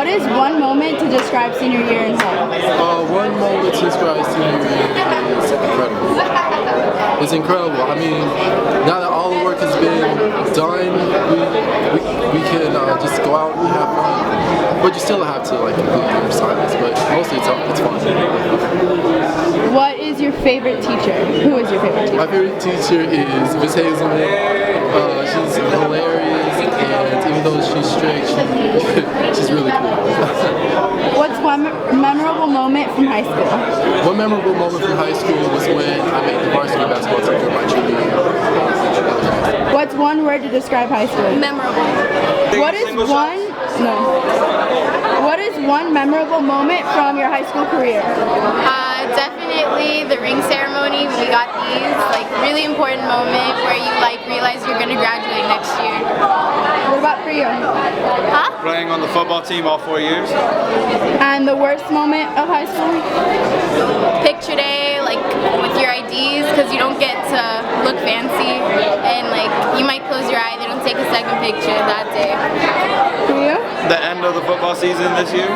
What is one moment to describe senior year in whole? One moment to describe senior year is incredible. It's incredible. I mean, now that all the work has been done, we can just go out and have fun. But you still have to like complete your assignments. But mostly it's fun. What is your favorite teacher? Who is your favorite teacher? My favorite teacher is Miss Hazelman. She's hilarious, and even though she's strict, she's really cool. What's one memorable moment from high school? One memorable moment from high school was when I made the varsity basketball team during my junior year. What's one word to describe high school? Memorable. What is one memorable moment from your high school career? Definitely the ring ceremony. We got these, like, really important moment where you realize you're gonna graduate next year. What about for you? Huh? Playing on the football team all 4 years. And the worst moment of high school? Picture day, like with your IDs, because you don't get to look fancy, and like you might close your eye, they don't take a second picture that day. For you? The end of the football season this year.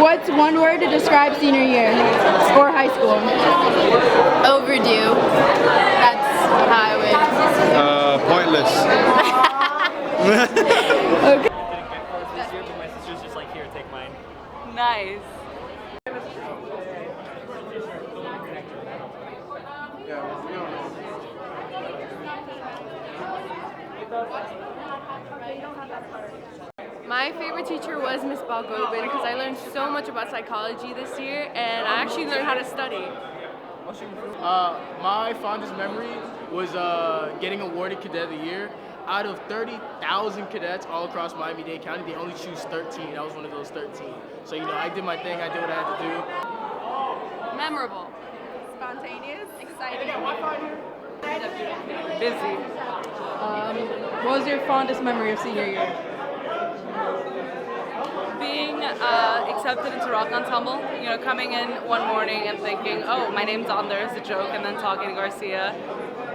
What's one word to describe senior year or high school? Overdue. That's how I would. Pointless. Okay. My sister's just like, here, take mine. Nice. My favorite teacher was Miss Balgobin because I learned so much about psychology this year, and I actually learned how to study. My fondest memory was getting awarded Cadet of the Year. Out of 30,000 cadets all across Miami-Dade County, they only choose 13. I was one of those 13. So, you know, I did my thing. I did what I had to do. Memorable. Spontaneous, exciting. Busy. What was your fondest memory of senior year? Being accepted into rock ensemble, you know, coming in one morning and thinking, oh, my name's on there as a joke, and then talking to Garcia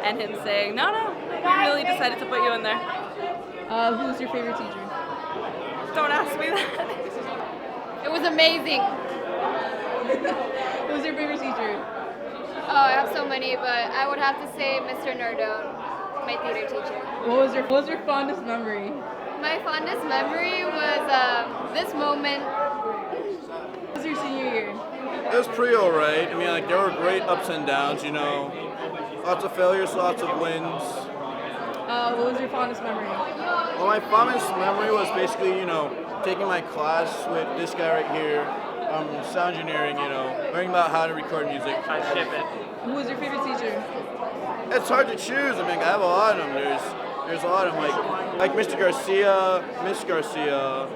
and him saying, no, we really decided to put you in there. Who's your favorite teacher? Don't ask me that. It was amazing. Who's your favorite teacher? Oh, I have so many, but I would have to say Mr. Nardone, my theater teacher. What was your fondest memory? My fondest memory was this moment. What was your senior year? It was pretty alright. I mean, like, there were great ups and downs, you know. Lots of failures, lots of wins. What was your fondest memory? Well, my fondest memory was basically, you know, taking my class with this guy right here, sound engineering, you know, learning about how to record music. I ship it. Who was your favorite teacher? It's hard to choose. I mean, I have a lot of them. There's a lot of them, like Mr. Garcia, Miss Garcia,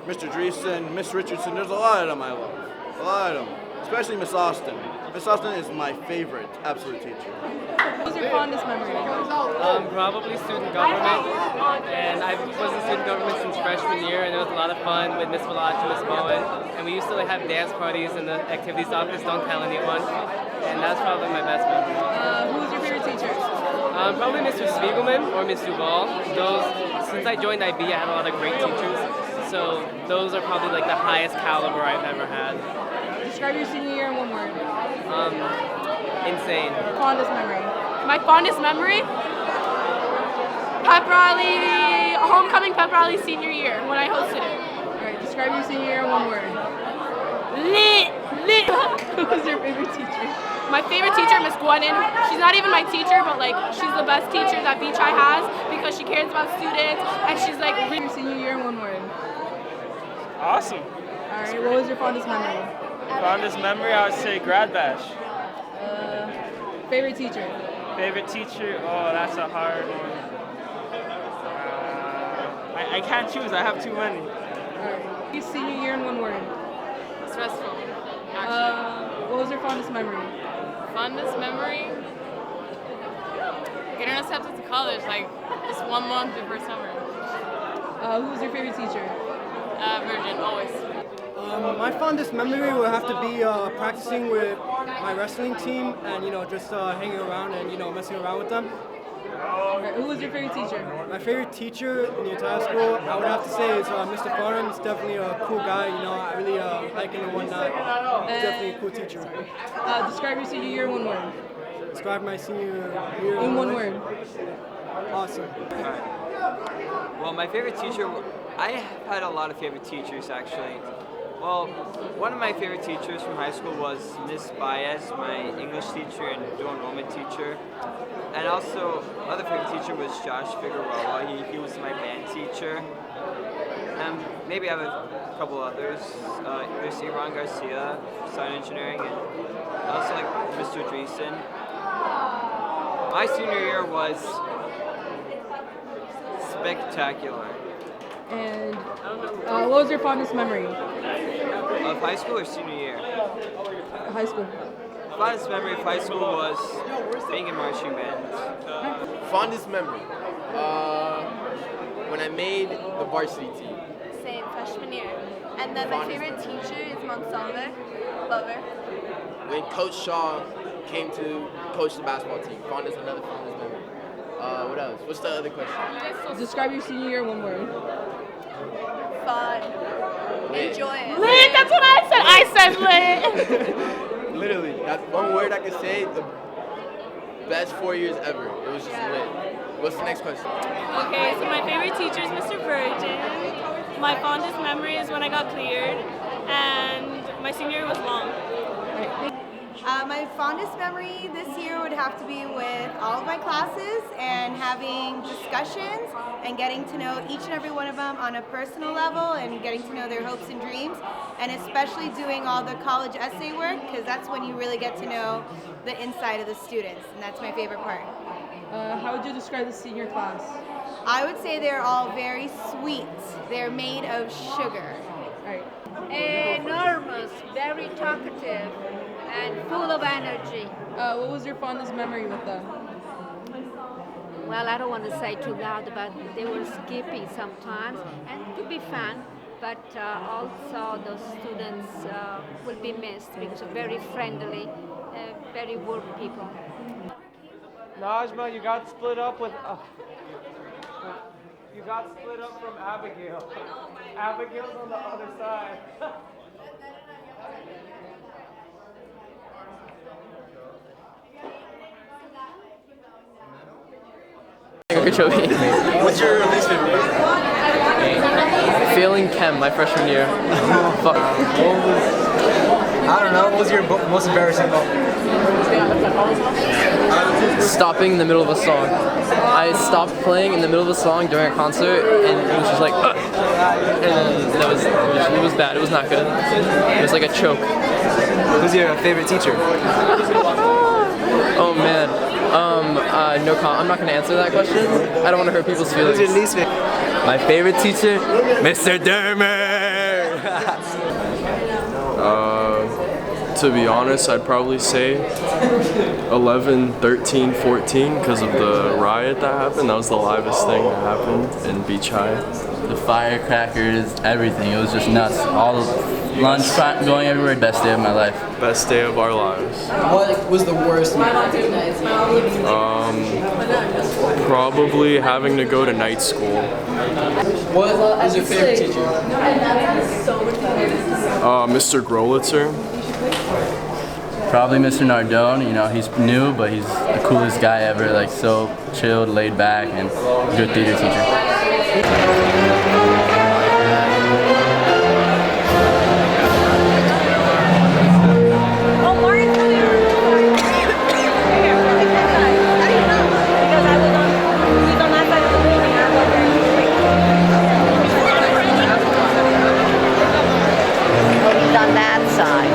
Mr. Dreesen, Miss Richardson. There's a lot of them I love. A lot of them. Especially Miss Austin. Miss Austin is my favorite absolute teacher. What was your fondest memory? Probably student government, and I was in student government since freshman year, and it was a lot of fun with Miss Valachi and Miss Bowen, and we used to have dance parties in the activities office, don't tell anyone, and that's probably my best memory. Who was your favorite teacher? Probably Mr. Spiegelman or Miss Duval. Since I joined IB, I had a lot of great teachers, so those are probably like the highest caliber I've ever had. Describe your senior year in one word. Insane. Fondest memory. My fondest memory? Pep rally, homecoming pep rally senior year when I hosted it. Alright, describe your senior year in one word. Lit. Who was your favorite teacher? My favorite teacher, Miss Gwennon. She's not even my teacher, but like she's the best teacher that Beach High has because she cares about students and she's like. Your senior year in one word. Awesome. Alright, what was your fondest memory? Fondest memory, I would say grad bash. Favorite teacher? Favorite teacher? Oh, that's a hard one. I can't choose. I have too many. Alright. Your senior year in one word. Stressful. What was your fondest memory? Fondest memory? Getting accepted to college, like just 1 month before summer. Who was your favorite teacher? Virgin, always. My fondest memory would have to be practicing with my wrestling team and, you know, just hanging around and, you know, messing around with them. Alright, who was your favorite teacher? My favorite teacher in the entire school, I would have to say, is Mr. Farnham. He's definitely a cool guy. You know, I really like him and whatnot. He's definitely a cool teacher. Describe your senior year in one word. Describe my senior year In one word. Awesome. Well, my favorite teacher, I have had a lot of favorite teachers actually. Well, one of my favorite teachers from high school was Miss Baez, my English teacher and dual enrollment teacher. And also, another favorite teacher was Josh Figueroa. He was my band teacher. Maybe I have a couple others. There's Ron Garcia, sound engineering, and I also like Mr. Dreesen. My senior year was spectacular. And what was your fondest memory? Of high school or senior year? High school. Fondest memory of high school was being in marching band. Fondest memory? When I made the varsity team. Same, freshman year. And then my favorite teacher is Monsalve. Love her. When Coach Shaw came to coach the basketball team. Another fondest memory. What else? What's the other question? Describe your senior year in one word. Fun. Enjoy it. Lit, that's what I said. I said lit. Literally, that's one word I could say. The best 4 years ever. It was just lit. What's the next question? Okay, so my favorite teacher is Mr. Virgin. My fondest memory is when I got cleared, and my senior year was long. My fondest memory this year would have to be with all of my classes and having discussions and getting to know each and every one of them on a personal level and getting to know their hopes and dreams, and especially doing all the college essay work, because that's when you really get to know the inside of the students, and that's my favorite part. How would you describe the senior class? I would say they're all very sweet. They're made of sugar. Right. Enormous, very talkative, and full of energy. What was your fondest memory with them? Well, I don't want to say too loud, but they were skippy sometimes, and it could be fun. But also those students will be missed because they're very friendly, very warm people. Najma, you got split up with. You got split up from Abigail. Abigail's on the other side. What's your least favorite? Failing chem my freshman year. Fuck. I don't know. What was your most embarrassing moment? Stopping in the middle of a song. I stopped playing in the middle of a song during a concert, and it was just like, and then it was bad. It was not good. It was like a choke. Who's your favorite teacher? Oh man. No comment. I'm not gonna answer that question. I don't want to hurt people's feelings. Who's your least favorite? My favorite teacher, Mr. Dermer. To be honest, I'd probably say 11, 13, 14 because of the riot that happened. That was the livest thing that happened in Beach High. The firecrackers, everything. It was just nuts. All the lunch going everywhere. Best day of my life. Best day of our lives. What was the worst? Probably having to go to night school. What was your favorite teacher? Mr. Grolitzer. Probably Mr. Nardone. You know, he's new, but he's the coolest guy ever. Like, so chilled, laid back, and good theater teacher. On that side.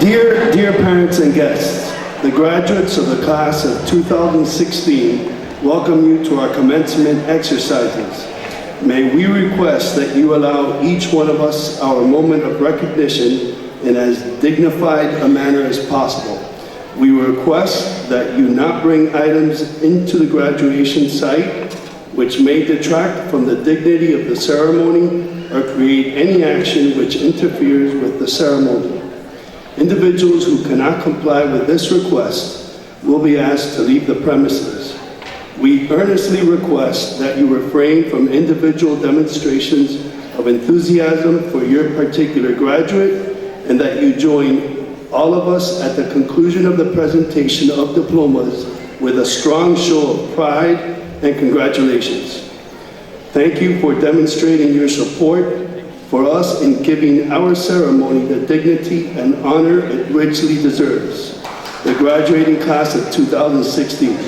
Dear parents and guests, the graduates of the class of 2016 welcome you to our commencement exercises. May we request that you allow each one of us our moment of recognition in as dignified a manner as possible. We request that you not bring items into the graduation site which may detract from the dignity of the ceremony or create any action which interferes with the ceremony. Individuals who cannot comply with this request will be asked to leave the premises. We earnestly request that you refrain from individual demonstrations of enthusiasm for your particular graduate and that you join all of us at the conclusion of the presentation of diplomas with a strong show of pride and congratulations. Thank you for demonstrating your support for us in giving our ceremony the dignity and honor it richly deserves. The graduating class of 2016.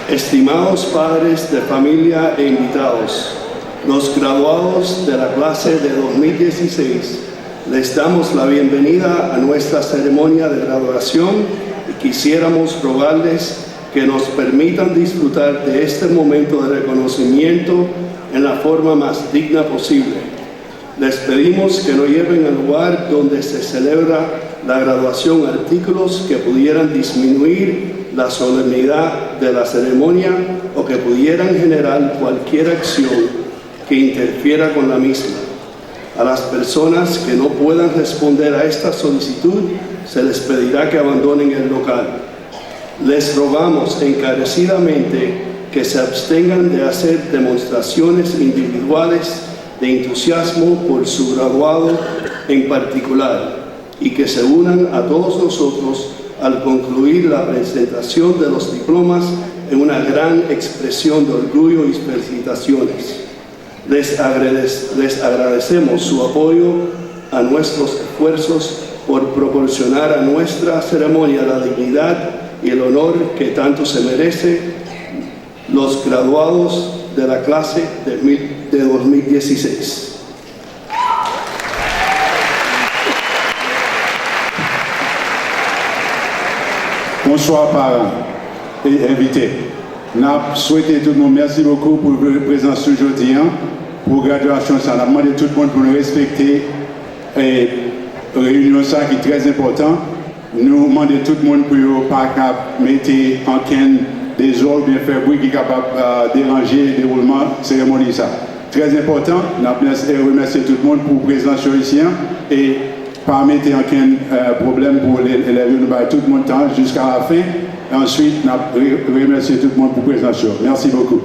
Estimados padres de familia e invitados, los graduados de la clase de 2016, les damos la bienvenida a nuestra ceremonia de graduación y quisiéramos rogarles que nos permitan disfrutar de este momento de reconocimiento en la forma más digna posible. Les pedimos que no lleven al lugar donde se celebra la graduación artículos que pudieran disminuir la solemnidad de la ceremonia o que pudieran generar cualquier acción que interfiera con la misma. A las personas que no puedan responder a esta solicitud, se les pedirá que abandonen el local. Les rogamos encarecidamente que se abstengan de hacer demostraciones individuales de entusiasmo por su graduado en particular y que se unan a todos nosotros al concluir la presentación de los diplomas en una gran expresión de orgullo y felicitaciones. Les agradecemos su apoyo a nuestros esfuerzos por proporcionar a nuestra ceremonia la dignidad y el honor que tanto se merece los graduados de la clase de 2016. Bonsoir parents et invités. Nous souhaitons tout le monde merci beaucoup pour votre présence aujourd'hui pour la graduation. Nous avons demandé tout le monde pour nous respecter et réunion ça qui est très important. Nous demandons tout le monde pour ne pas mettre en canne des ordres bien faire bruit qui est capable de déranger le déroulement de la cérémonie. Très important. Nous remercions tout le monde pour la présence ici et pas mettre en canne problème pour les élèves. Nous avons tout le monde temps jusqu'à la fin. Et ensuite, nous remercions tout le monde pour la présence. Merci beaucoup.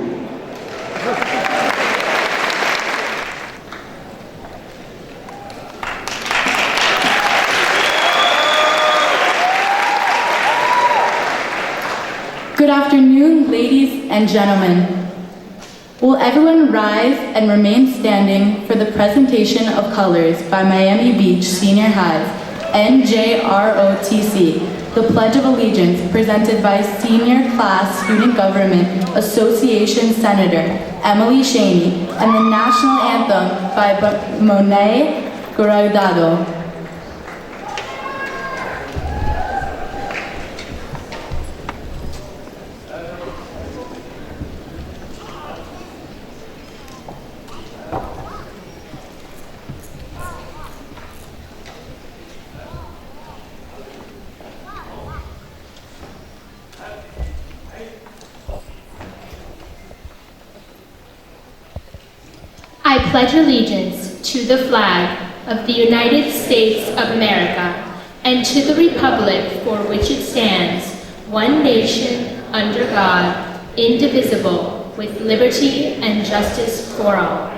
Good afternoon, ladies and gentlemen. Will everyone rise and remain standing for the presentation of colors by Miami Beach Senior High's NJROTC, the Pledge of Allegiance presented by Senior Class Student Government Association Senator Emily Shaney, and the National Anthem by Monet Guardado. I pledge allegiance to the flag of the United States of America and to the republic for which it stands, one nation, under God, indivisible, with liberty and justice for all.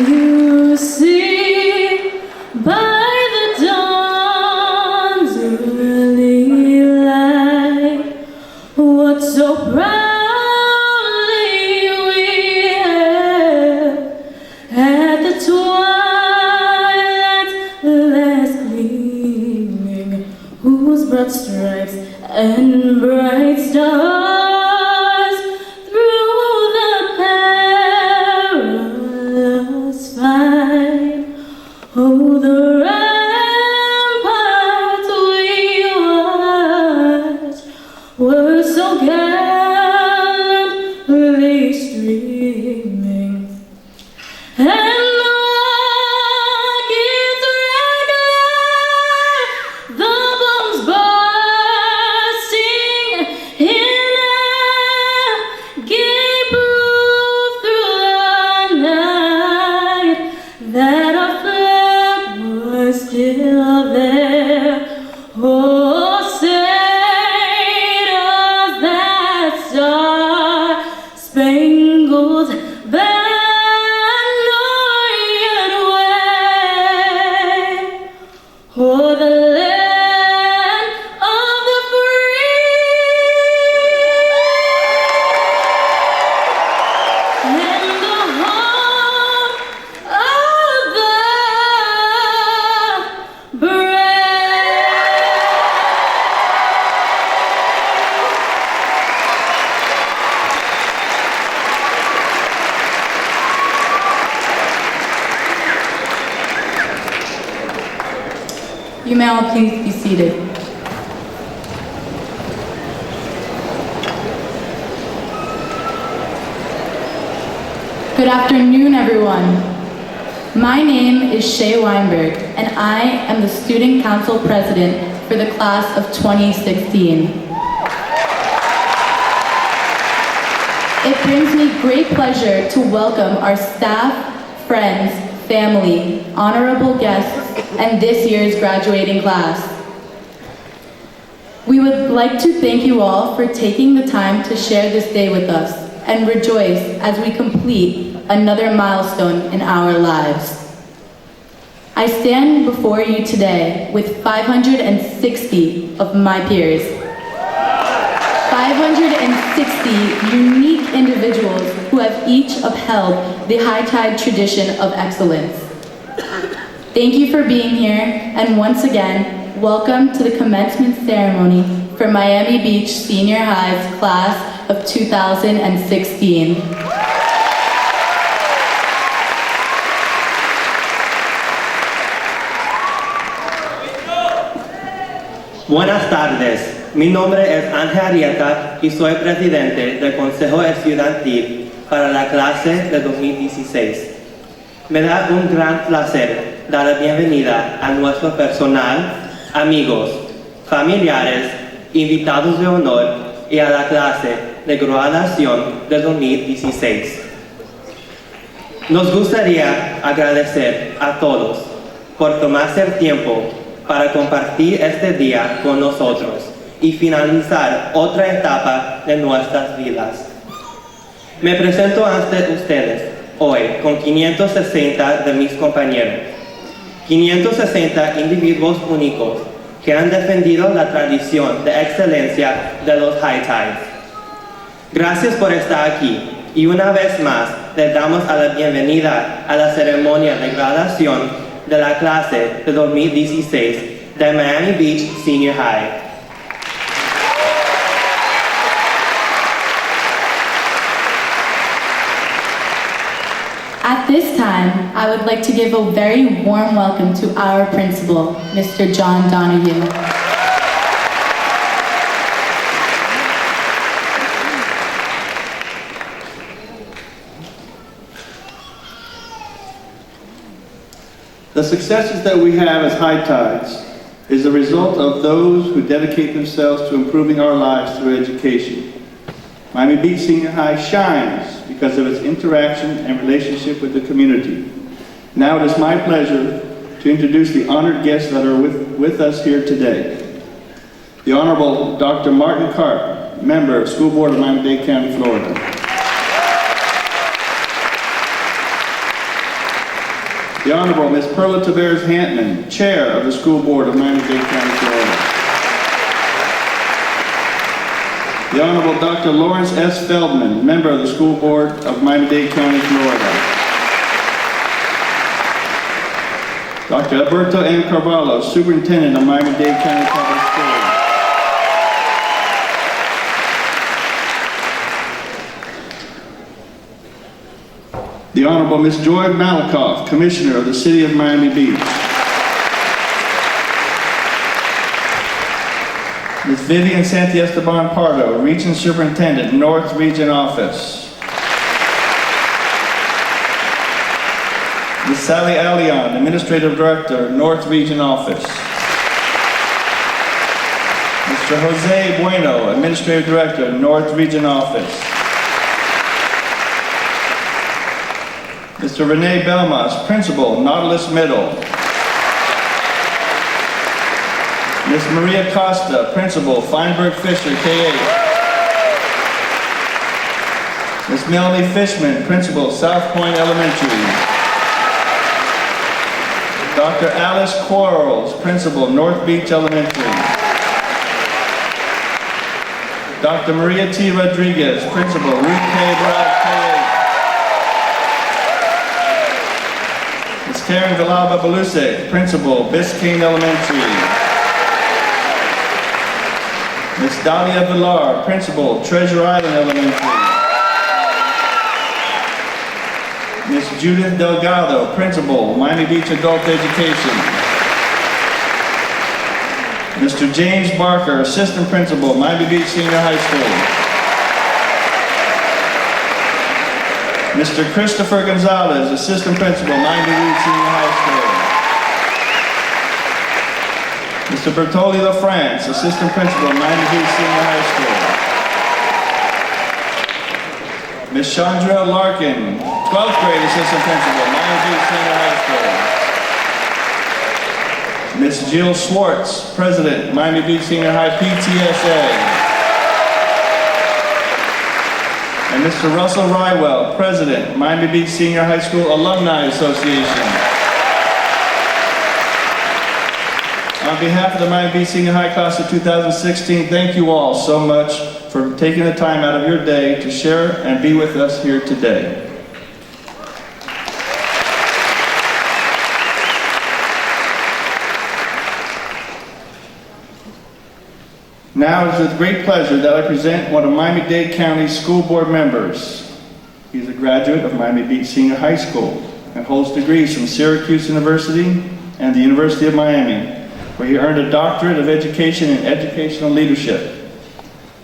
You see by the dawn's early light what so proudly we hailed at the twilight's last gleaming, whose broad stripes and bright stars through the perilous fight. Oh, the ramparts we watched were so gallantly streaming, and the rockets regular, the bombs bursting in air, gave proof through the night that our flag was still there. Oh, say does that star-spangled banner yet wave o'er the land of the free and the home of the brave. You may all please be seated. Good afternoon, everyone. My name is Shay Weinberg, and I am the Student Council President for the class of 2016. It brings me great pleasure to welcome our staff, friends, family, honorable guests, and this year's graduating class. We would like to thank you all for taking the time to share this day with us and rejoice as we complete another milestone in our lives. I stand before you today with 560 of my peers. 560 unique individuals who have each upheld the High Tide tradition of excellence. Thank you for being here, and once again, welcome to the commencement ceremony for Miami Beach Senior High's class of 2016. Buenas tardes, mi nombre es Ángel Arieta y soy presidente del Consejo Estudiantil para la clase de 2016. Me da un gran placer dar la bienvenida a nuestro personal, amigos, familiares, invitados de honor y a la clase de graduación de 2016. Nos gustaría agradecer a todos por tomarse el tiempo para compartir este día con nosotros y finalizar otra etapa de nuestras vidas. Me presento ante ustedes hoy con 560 de mis compañeros, 560 individuos únicos que han defendido la tradición de excelencia de los High Tides. Gracias por estar aquí y una vez más les damos la bienvenida a la ceremonia de graduación de la clase de 2016 de Miami Beach Senior High. At this time, I would like to give a very warm welcome to our principal, Mr. John Donahue. The successes that we have as High Tides is the result of those who dedicate themselves to improving our lives through education. Miami Beach Senior High shines because of its interaction and relationship with the community. Now it is my pleasure to introduce the honored guests that are with us here today. The Honorable Dr. Martin Karp, member of School Board of Miami-Dade County, Florida. The Honorable Ms. Perla Tavares Hantman, Chair of the School Board of Miami-Dade County, Florida. The Honorable Dr. Lawrence S. Feldman, Member of the School Board of Miami-Dade County, Florida. Dr. Alberto M. Carvalho, Superintendent of Miami-Dade County Public Schools. The Honorable Ms. Joy Malakoff, Commissioner of the City of Miami Beach. Ms. Vivian Santiesteban Pardo, Region Superintendent, North Region Office. Ms. Sally Allion, Administrative Director, North Region Office. Mr. Jose Bueno, Administrative Director, North Region Office. Mr. Rene Belmas, Principal, Nautilus Middle. Ms. Maria Costa, Principal, Feinberg Fisher, K-8. Ms. Melanie Fishman, Principal, South Point Elementary. Dr. Alice Quarles, Principal, North Beach Elementary. Dr. Maria T. Rodriguez, Principal, Ruth K. Bragg, K-8. Ms. Karen Villalba Belusek, Principal, Biscayne Elementary. Ms. Dalia Villar, Principal, Treasure Island Elementary. Ms. Judith Delgado, Principal, Miami Beach Adult Education. Mr. James Barker, Assistant Principal, Miami Beach Senior High School. Mr. Christopher Gonzalez, Assistant Principal, Miami Beach Senior High School. Mr. Bertoli LaFrance, Assistant Principal, Miami Beach Senior High School. Ms. Chandra Larkin, 12th grade Assistant Principal, Miami Beach Senior High School. Ms. Jill Schwartz, President, Miami Beach Senior High PTSA. And Mr. Russell Rywell, President, Miami Beach Senior High School Alumni Association. On behalf of the Miami Beach Senior High Class of 2016, thank you all so much for taking the time out of your day to share and be with us here today. Now it is with great pleasure that I present one of Miami-Dade County's school board members. He is a graduate of Miami Beach Senior High School and holds degrees from Syracuse University and the University of Miami, where he earned a doctorate of education in educational leadership.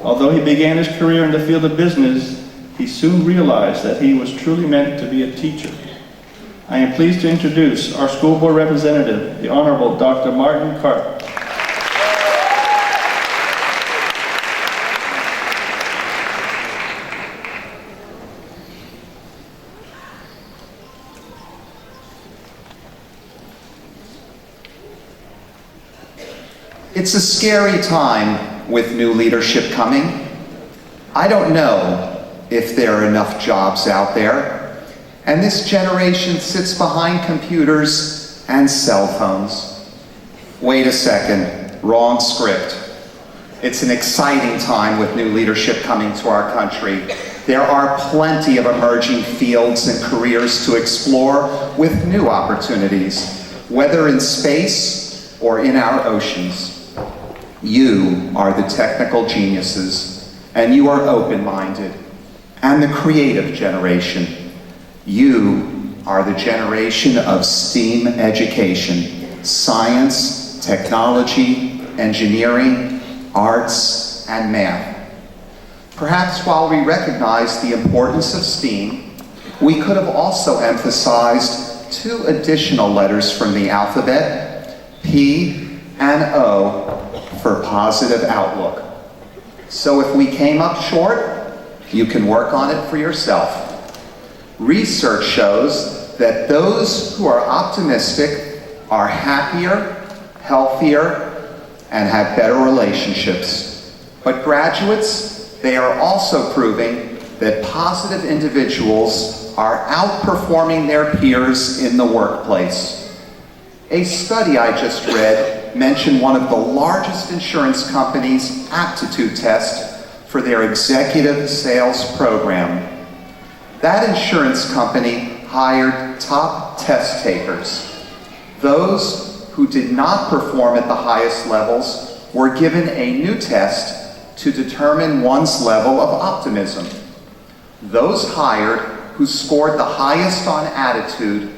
Although he began his career in the field of business, he soon realized that he was truly meant to be a teacher. I am pleased to introduce our school board representative, the Honorable Dr. Martin Karp. It's a scary time with new leadership coming. I don't know if there are enough jobs out there, and this generation sits behind computers and cell phones. Wait a second, wrong script. It's an exciting time with new leadership coming to our country. There are plenty of emerging fields and careers to explore with new opportunities, whether in space or in our oceans. You are the technical geniuses, and you are open-minded, and the creative generation. You are the generation of STEAM education, science, technology, engineering, arts, and math. Perhaps while we recognize the importance of STEAM, we could have also emphasized two additional letters from the alphabet, P and O, for positive outlook. So if we came up short, you can work on it for yourself. Research shows that those who are optimistic are happier, healthier, and have better relationships. But graduates, they are also proving that positive individuals are outperforming their peers in the workplace. A study I just read mentioned one of the largest insurance companies' aptitude test for their executive sales program. That insurance company hired top test takers. Those who did not perform at the highest levels were given a new test to determine one's level of optimism. Those hired who scored the highest on attitude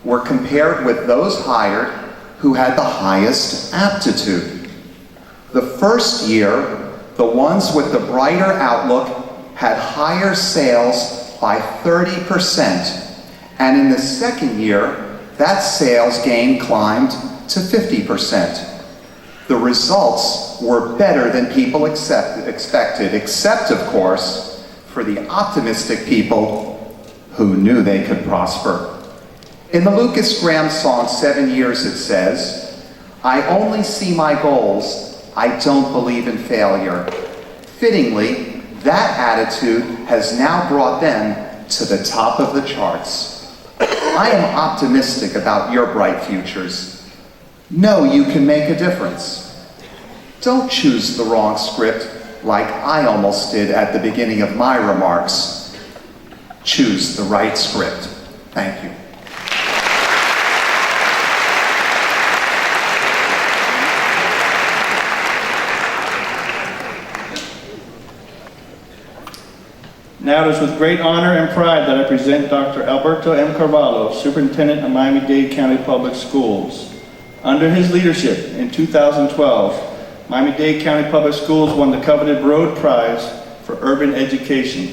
were compared with those hired who had the highest aptitude. The first year, the ones with the brighter outlook had higher sales by 30%, and in the second year, that sales gain climbed to 50%. The results were better than people expected, except, of course, for the optimistic people who knew they could prosper. In the Lucas Graham song, 7 Years, it says, "I only see my goals, I don't believe in failure." Fittingly, that attitude has now brought them to the top of the charts. I am optimistic about your bright futures. Know you can make a difference. Don't choose the wrong script like I almost did at the beginning of my remarks. Choose the right script. Thank you. Now it is with great honor and pride that I present Dr. Alberto M. Carvalho, Superintendent of Miami-Dade County Public Schools. Under his leadership in 2012, Miami-Dade County Public Schools won the coveted Broad Prize for Urban Education.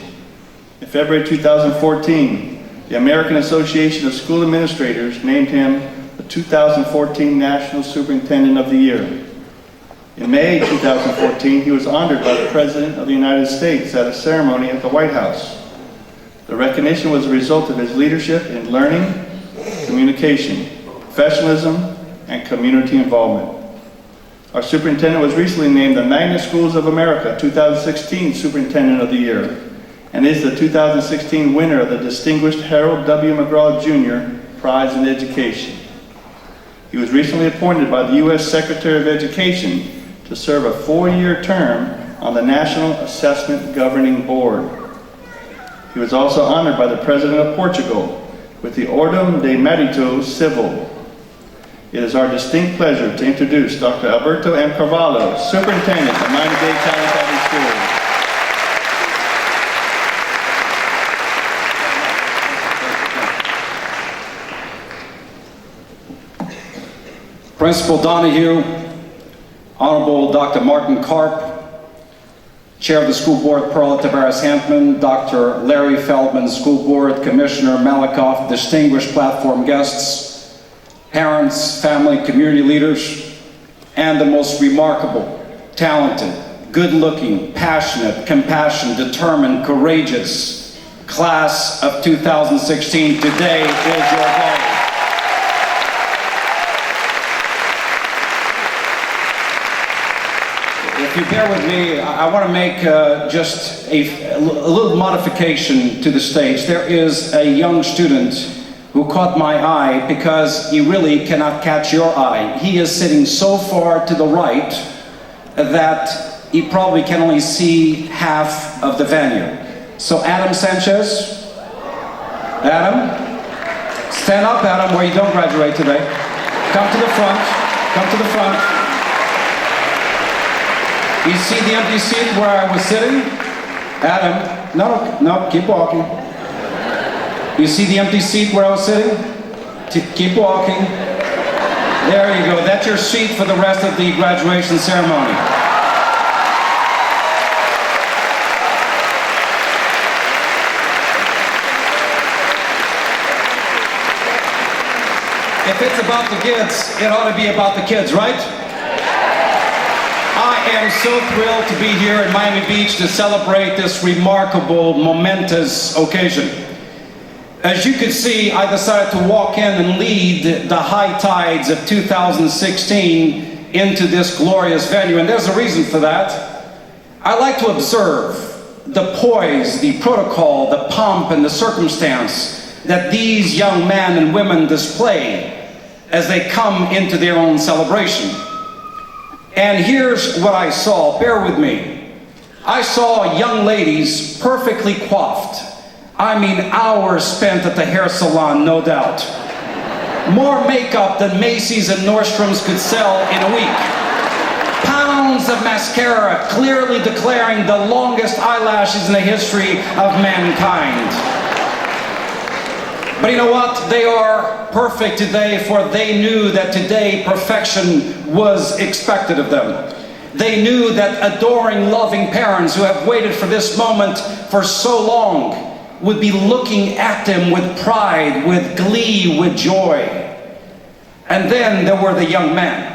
In February 2014, the American Association of School Administrators named him the 2014 National Superintendent of the Year. In May 2014, he was honored by the President of the United States at a ceremony at the White House. The recognition was a result of his leadership in learning, communication, professionalism, and community involvement. Our superintendent was recently named the Magnet Schools of America 2016 Superintendent of the Year, and is the 2016 winner of the distinguished Harold W. McGraw Jr. Prize in Education. He was recently appointed by the U.S. Secretary of Education to serve a 4-year term on the National Assessment Governing Board. He was also honored by the President of Portugal with the Ordem de Mérito Civil. It is our distinct pleasure to introduce Dr. Alberto M. Carvalho, Superintendent of Miami-Dade County Public Schools. Principal Donahue, Honorable Dr. Martin Karp, Chair of the School Board Pearl Tavares-Hampton, Dr. Larry Feldman, School Board Commissioner Malikoff, distinguished platform guests, parents, family, community leaders, and the most remarkable, talented, good-looking, passionate, compassionate, determined, courageous class of 2016. Today is your day. If you bear with me, I want to make just a little modification to the stage. There is a young student who caught my eye because he really cannot catch your eye. He is sitting so far to the right that he probably can only see half of the venue. So Adam Sanchez, Adam, stand up, Adam, where you don't graduate today. Come to the front, come to the front. You see the empty seat where I was sitting? Adam, no, keep walking. You see the empty seat where I was sitting? Keep walking. There you go, that's your seat for the rest of the graduation ceremony. If it's about the kids, it ought to be about the kids, right? I am so thrilled to be here in Miami Beach to celebrate this remarkable, momentous occasion. As you can see, I decided to walk in and lead the high tides of 2016 into this glorious venue, and there's a reason for that. I like to observe. the poise, the protocol, the pomp, and the circumstance that these young men and women display as they come into their own celebration. And here's what I saw, bear with me. I saw young ladies perfectly coiffed. I mean, hours spent at the hair salon, no doubt. More makeup than Macy's and Nordstrom's could sell in a week. Pounds of mascara, clearly declaring the longest eyelashes in the history of mankind. But you know what? They are perfect today, for they knew that today perfection was expected of them. They knew that adoring, loving parents who have waited for this moment for so long would be looking at them with pride, with glee, with joy. And then there were the young men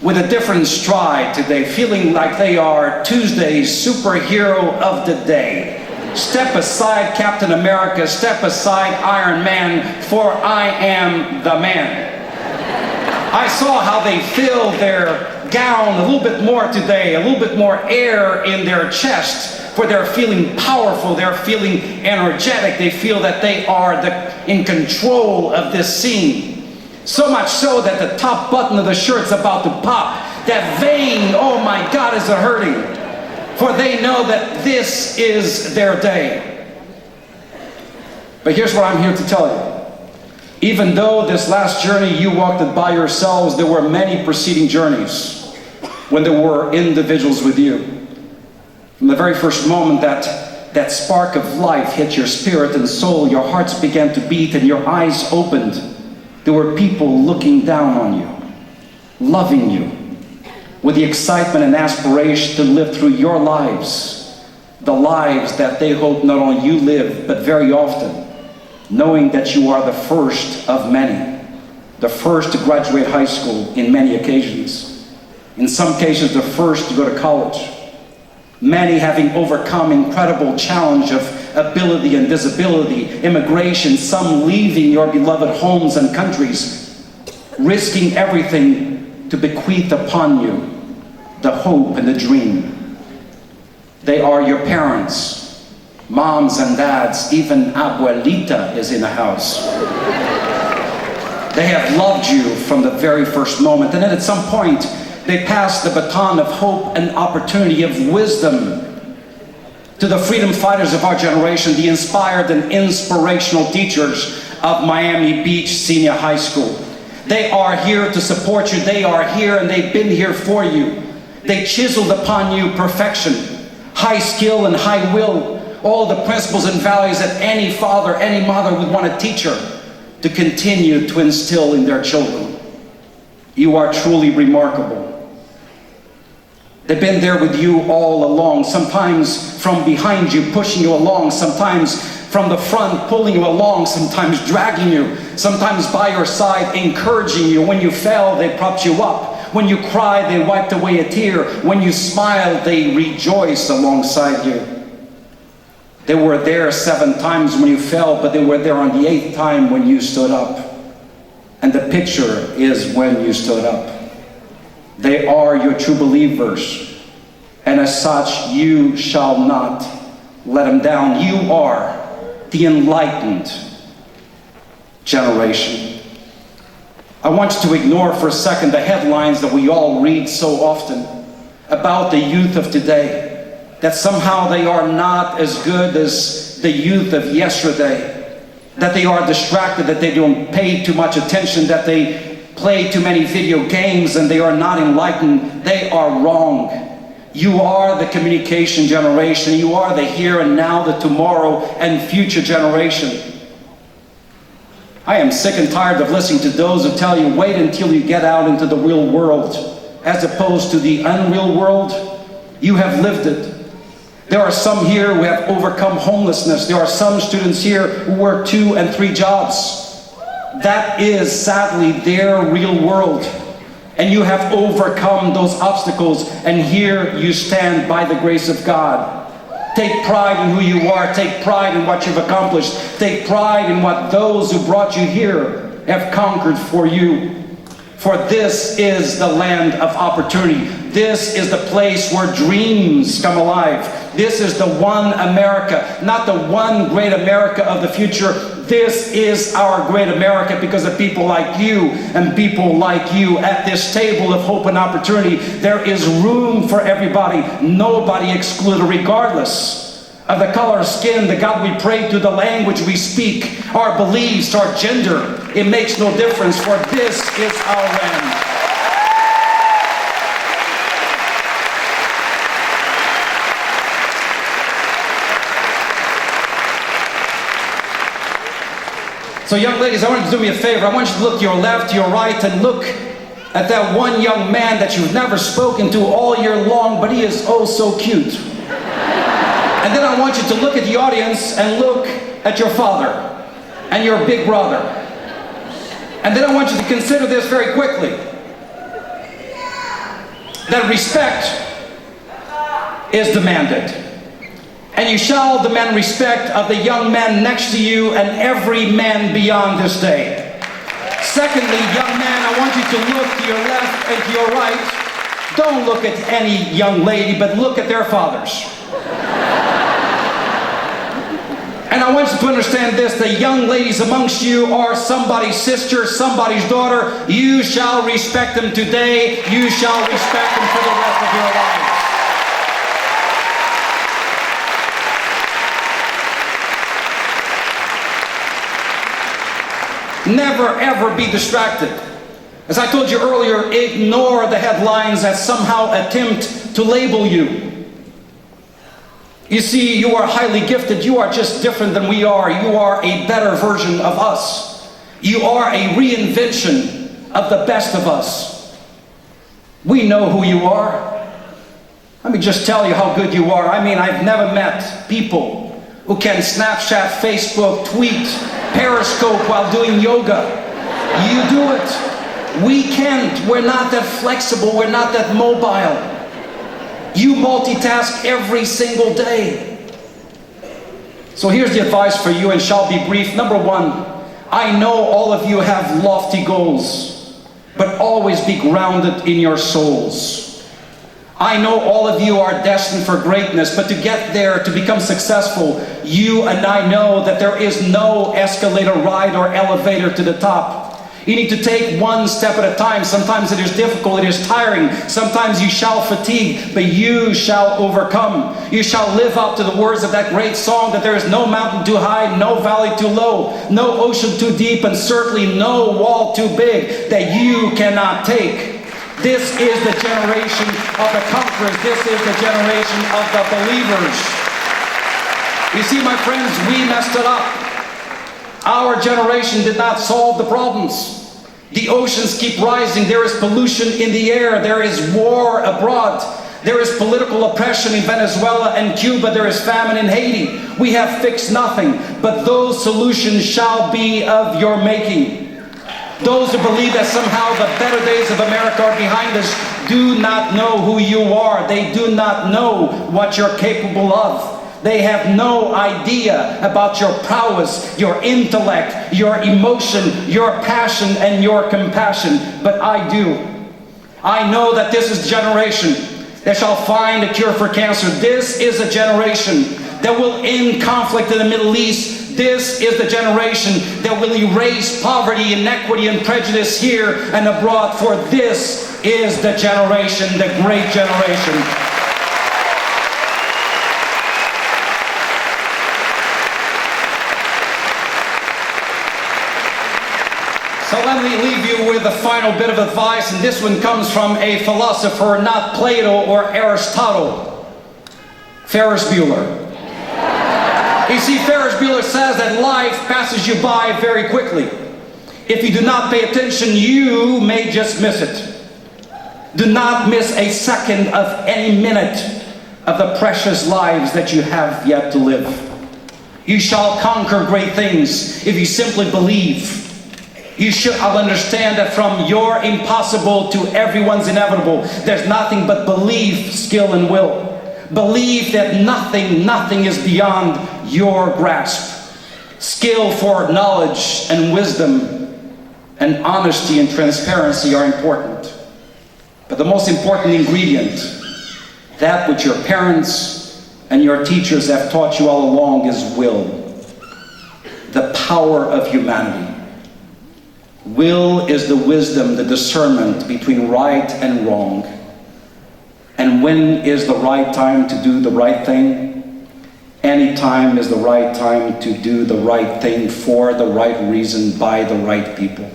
with a different stride today, feeling like they are Tuesday's superhero of the day. Step aside, Captain America, step aside, Iron Man, for I am the man. I saw how they filled their gown a little bit more today, a little bit more air in their chest, for they're feeling powerful, they're feeling energetic, they feel that they are in control of this scene. So much so that the top button of the shirt's about to pop. That vein, oh my God, is it hurting? For they know that this is their day. But here's what I'm here to tell you. Even though this last journey you walked it by yourselves, there were many preceding journeys when there were individuals with you. From the very first moment that spark of life hit your spirit and soul, your hearts began to beat and your eyes opened. There were people looking down on you, loving you, with the excitement and aspiration to live through your lives, the lives that they hope not only you live, but very often, knowing that you are the first of many, the first to graduate high school in many occasions, in some cases the first to go to college, many having overcome incredible challenge of ability and disability, immigration, some leaving your beloved homes and countries, risking everything to bequeath upon you the hope and the dream. They are your parents, moms and dads, even abuelita is in the house. They have loved you from the very first moment, and then at some point they pass the baton of hope and opportunity, of wisdom, to the freedom fighters of our generation, the inspired and inspirational teachers of Miami Beach Senior High School. They are here to support you. They are here and they've been here for you. They chiseled upon you perfection, high skill and high will, all the principles and values that any father, any mother would want a teacher to continue to instill in their children. You are truly remarkable. They've been there with you all along, sometimes from behind you, pushing you along, sometimes from the front, pulling you along, sometimes dragging you, sometimes by your side, encouraging you. When you fell, they propped you up. When you cried, they wiped away a tear. When you smiled, they rejoiced alongside you. They were there 7 times when you fell, but they were there on the 8th time when you stood up. And the picture is when you stood up. They are your true believers, and as such, you shall not let them down. You are the enlightened generation. I want you to ignore for a second the headlines that we all read so often about the youth of today, that somehow they are not as good as the youth of yesterday, that they are distracted, that they don't pay too much attention, that they play too many video games and they are not enlightened. They are wrong. You are the communication generation. You are the here and now, the tomorrow and future generation. I am sick and tired of listening to those who tell you, wait until you get out into the real world, as opposed to the unreal world. You have lived it. There are some here who have overcome homelessness. There are some students here who work 2 and 3 jobs. That is sadly their real world. And you have overcome those obstacles, and here you stand by the grace of God. Take pride in who you are. Take pride in what you've accomplished. Take pride in what those who brought you here have conquered for you. For this is the land of opportunity. This is the place where dreams come alive. This is the one America, not the one great America of the future. This is our great America because of people like you and people like you at this table of hope and opportunity. There is room for everybody, nobody excluded, regardless of the color of skin, the God we pray to, the language we speak, our beliefs, our gender. It makes no difference, for this is our land. So young ladies, I want you to do me a favor. I want you to look to your left, to your right, and look at that one young man that you've never spoken to all year long, but he is oh so cute. And then I want you to look at the audience and look at your father and your big brother. And then I want you to consider this very quickly. That respect is demanded. And you shall demand respect of the young man next to you and every man beyond this day. Secondly, young man, I want you to look to your left and to your right. Don't look at any young lady, but look at their fathers. And I want you to understand this, the young ladies amongst you are somebody's sister, somebody's daughter. You shall respect them today. You shall respect them for the rest of your life. Never ever be distracted. As I told you earlier, ignore the headlines that somehow attempt to label you. You see, you are highly gifted. You are just different than we are. You are a better version of us. You are a reinvention of the best of us. We know who you are. Let me just tell you how good you are. I mean, I've never met people who can Snapchat, Facebook, tweet, Periscope while doing yoga. You do it. We can't. We're not that flexible. We're not that mobile. You multitask every single day. So here's the advice for you, and shall be brief. Number one, I know all of you have lofty goals, but always be grounded in your souls. I know all of you are destined for greatness, but to get there, to become successful, you and I know that there is no escalator ride or elevator to the top. You need to take one step at a time. Sometimes it is difficult, it is tiring. Sometimes you shall fatigue, but you shall overcome. You shall live up to the words of that great song that there is no mountain too high, no valley too low, no ocean too deep, and certainly no wall too big that you cannot take. This is the generation of the conquerors. This is the generation of the believers. You see, my friends, we messed it up. Our generation did not solve the problems. The oceans keep rising. There is pollution in the air. There is war abroad. There is political oppression in Venezuela and Cuba. There is famine in Haiti. We have fixed nothing, but those solutions shall be of your making. Those who believe that somehow the better days of America are behind us do not know who you are. They do not know what you're capable of. They have no idea about your prowess, your intellect, your emotion, your passion, and your compassion. But I do. I know that this is the generation that shall find a cure for cancer. This is a generation that will end conflict in the Middle East. This is the generation that will erase poverty, inequity, and prejudice here and abroad. For this is the generation, the great generation. So let me leave you with a final bit of advice, and this one comes from a philosopher, not Plato or Aristotle, Ferris Bueller. You see, Ferris Bueller says that life passes you by very quickly. If you do not pay attention, you may just miss it. Do not miss a second of any minute of the precious lives that you have yet to live. You shall conquer great things if you simply believe. You shall understand that from your impossible to everyone's inevitable, there's nothing but belief, skill, and will. Believe that nothing is beyond your grasp. Skill for knowledge and wisdom and honesty and transparency are important. But the most important ingredient, that which your parents, and your teachers have taught you all along is will. The power of humanity. Will is the wisdom, the discernment between right and wrong. And when is the right time to do the right thing? Any time is the right time to do the right thing for the right reason by the right people.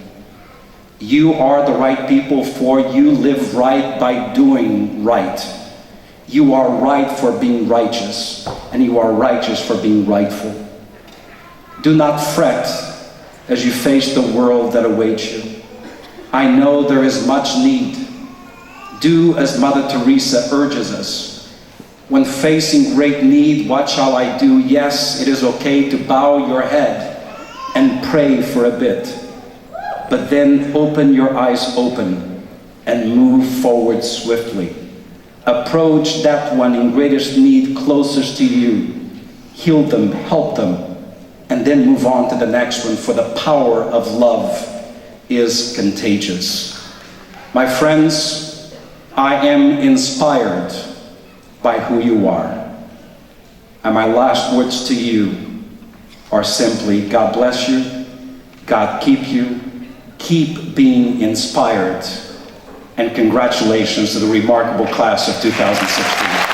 You are the right people, for you live right by doing right. You are right for being righteous, and you are righteous for being rightful. Do not fret as you face the world that awaits you. I know there is much need. Do as Mother Teresa urges us. When facing great need, what shall I do? Yes, it is okay to bow your head and pray for a bit. But then open your eyes open and move forward swiftly. Approach that one in greatest need closest to you. Heal them, help them, and then move on to the next one, for the power of love is contagious. My friends, I am inspired by who you are. And my last words to you are simply, God bless you, God keep you, keep being inspired, and congratulations to the remarkable class of 2016.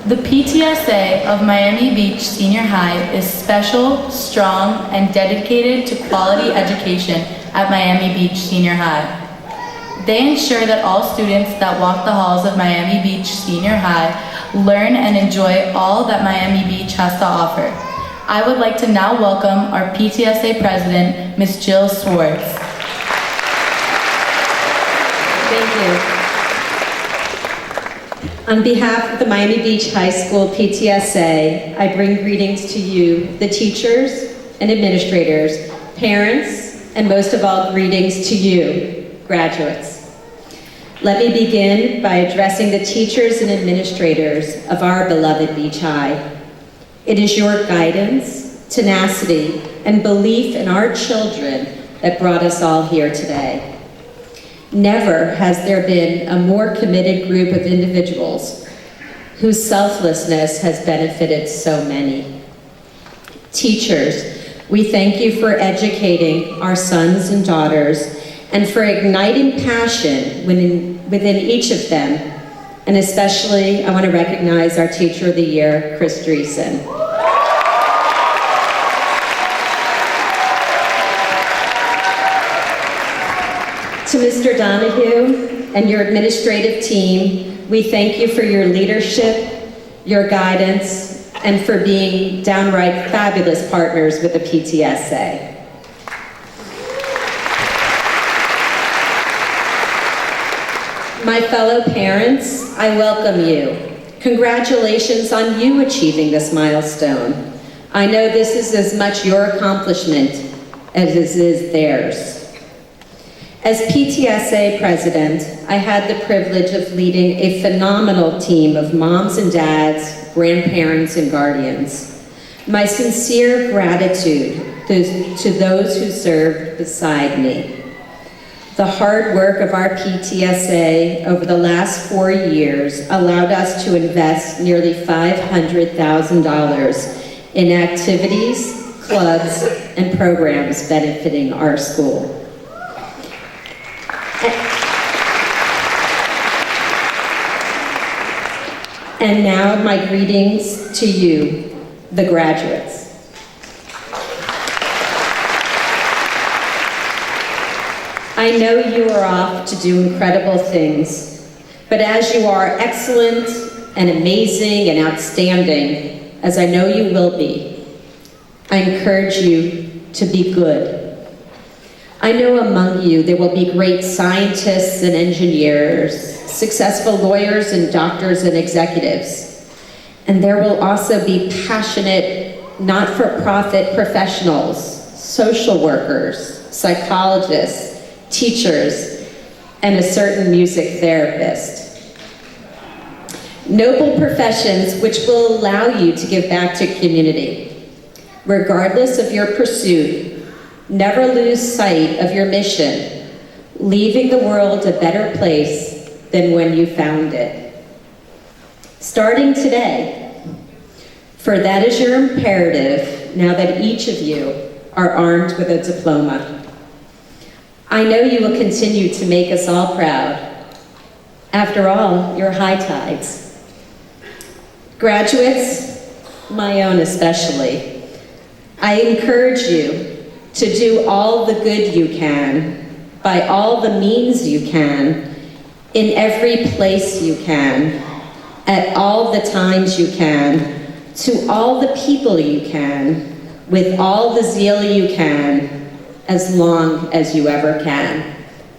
The PTSA of Miami Beach Senior High is special, strong, and dedicated to quality education at Miami Beach Senior High. They ensure that all students that walk the halls of Miami Beach Senior High learn and enjoy all that Miami Beach has to offer. I would like to now welcome our PTSA President, Ms. Jill Swartz. Thank you. On behalf of the Miami Beach High School PTSA, I bring greetings to you, the teachers and administrators, parents, and most of all, greetings to you, graduates. Let me begin by addressing the teachers and administrators of our beloved Beach High. It is your guidance, tenacity, and belief in our children that brought us all here today. Never has there been a more committed group of individuals whose selflessness has benefited so many. Teachers, we thank you for educating our sons and daughters and for igniting passion within each of them. And especially, I want to recognize our Teacher of the Year, Chris Dreesen. To Mr. Donahue and your administrative team, we thank you for your leadership, your guidance, and for being downright fabulous partners with the PTSA. My fellow parents, I welcome you. Congratulations on you achieving this milestone. I know this is as much your accomplishment as it is theirs. As PTSA president, I had the privilege of leading a phenomenal team of moms and dads, grandparents, and guardians. My sincere gratitude to those who served beside me. The hard work of our PTSA over the last 4 years allowed us to invest nearly $500,000 in activities, clubs, and programs benefiting our school. And now my greetings to you, the graduates. I know you are off to do incredible things, but as you are excellent and amazing and outstanding, as I know you will be, I encourage you to be good. I know among you there will be great scientists and engineers, successful lawyers and doctors and executives. And there will also be passionate, not-for-profit professionals, social workers, psychologists, teachers, and a certain music therapist. Noble professions which will allow you to give back to community. Regardless of your pursuit, never lose sight of your mission, leaving the world a better place than when you found it. Starting today, for that is your imperative now that each of you are armed with a diploma. I know you will continue to make us all proud. After all, you're high tides. Graduates, my own especially, I encourage you to do all the good you can, by all the means you can, in every place you can, at all the times you can, to all the people you can, with all the zeal you can, as long as you ever can.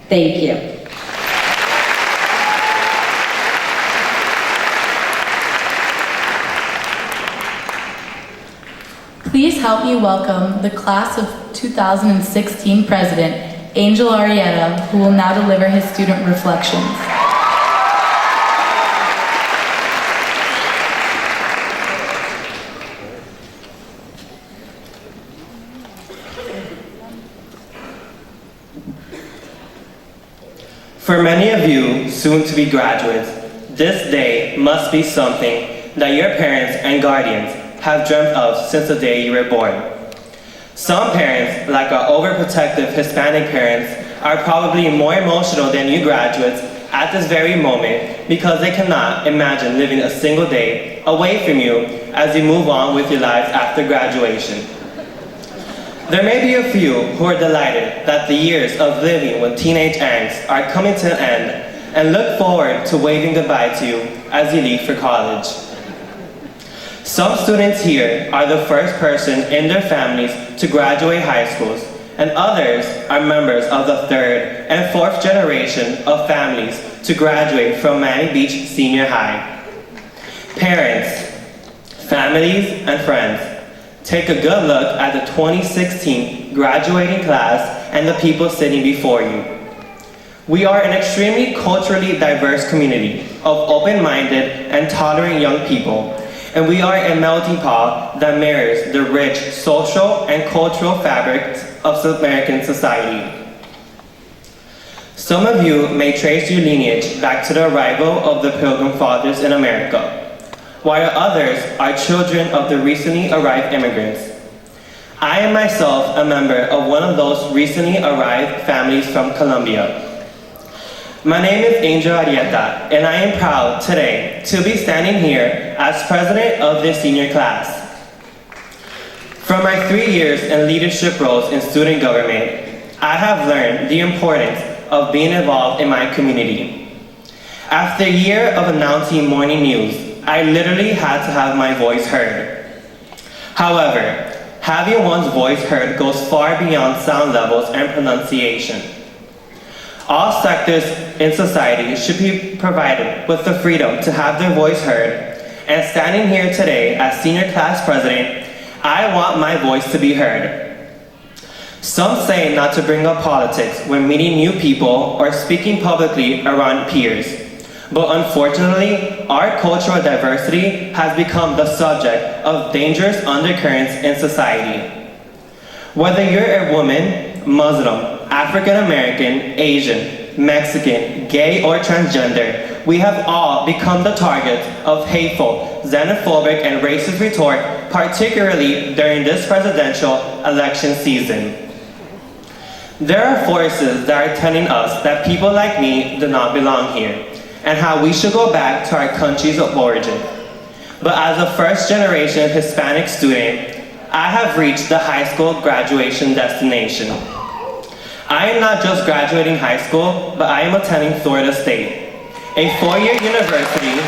Thank you. Please help me welcome the class of 2016 president, Angel Arrieta, who will now deliver his student reflections. For many of you soon-to-be graduates, this day must be something that your parents and guardians have dreamt of since the day you were born. Some parents, like our overprotective Hispanic parents, are probably more emotional than you graduates at this very moment because they cannot imagine living a single day away from you as you move on with your lives after graduation. There may be a few who are delighted that the years of living with teenage angst are coming to an end and look forward to waving goodbye to you as you leave for college. Some students here are the first person in their families to graduate high schools, and others are members of the third and fourth generation of families to graduate from Miami Beach Senior High. Parents, families, and friends, take a good look at the 2016 graduating class and the people sitting before you. We are an extremely culturally diverse community of open-minded and tolerant young people, and we are a melting pot that mirrors the rich social and cultural fabric of American society. Some of you may trace your lineage back to the arrival of the Pilgrim Fathers in America, while others are children of the recently arrived immigrants. I am myself a member of one of those recently arrived families from Colombia. My name is Angel Arrieta, and I am proud today to be standing here as president of this senior class. From my 3 years in leadership roles in student government, I have learned the importance of being involved in my community. After a year of announcing morning news, I literally had to have my voice heard. However, having one's voice heard goes far beyond sound levels and pronunciation. All sectors in society should be provided with the freedom to have their voice heard, and standing here today as senior class president, I want my voice to be heard. Some say not to bring up politics when meeting new people or speaking publicly around peers. But unfortunately, our cultural diversity has become the subject of dangerous undercurrents in society. Whether you're a woman, Muslim, African American, Asian, Mexican, gay, or transgender, we have all become the target of hateful, xenophobic, and racist rhetoric, particularly during this presidential election season. There are forces that are telling us that people like me do not belong here, and how we should go back to our countries of origin. But as a first-generation Hispanic student, I have reached the high school graduation destination. I am not just graduating high school, but I am attending Florida State, a four-year university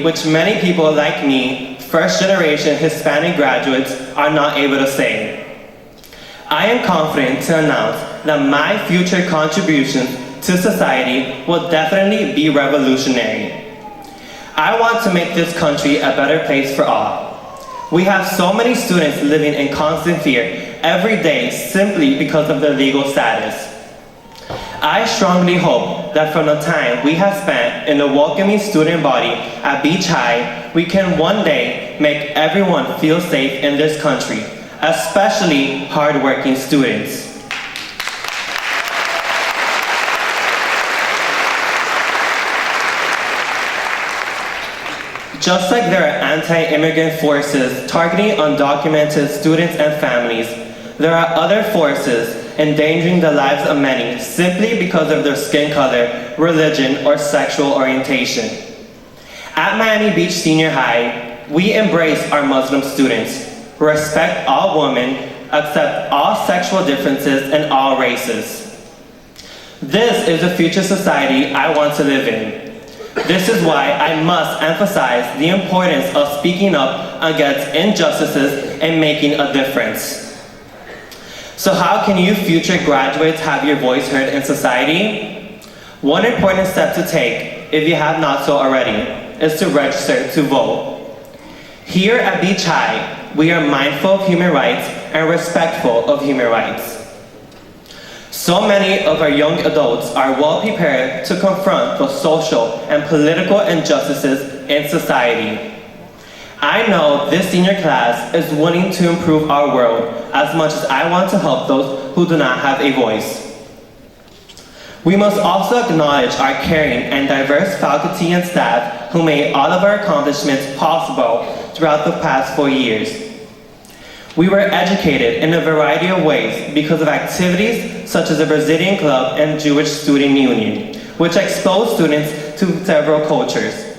which many people like me, first-generation Hispanic graduates, are not able to say. I am confident to announce that my future contributions to society will definitely be revolutionary. I want to make this country a better place for all. We have so many students living in constant fear every day simply because of their legal status. I strongly hope that from the time we have spent in the welcoming student body at Beach High, we can one day make everyone feel safe in this country, especially hardworking students. Just like there are anti-immigrant forces targeting undocumented students and families, there are other forces endangering the lives of many simply because of their skin color, religion, or sexual orientation. At Miami Beach Senior High, we embrace our Muslim students, respect all women, accept all sexual differences and all races. This is the future society I want to live in. This is why I must emphasize the importance of speaking up against injustices and making a difference. So how can you future graduates have your voice heard in society? One important step to take, if you have not so already, is to register to vote. Here at Beach High, we are mindful of human rights and respectful of human rights. So many of our young adults are well prepared to confront the social and political injustices in society. I know this senior class is willing to improve our world as much as I want to help those who do not have a voice. We must also acknowledge our caring and diverse faculty and staff who made all of our accomplishments possible throughout the past 4 years. We were educated in a variety of ways because of activities such as the Brazilian Club and Jewish Student Union, which exposed students to several cultures.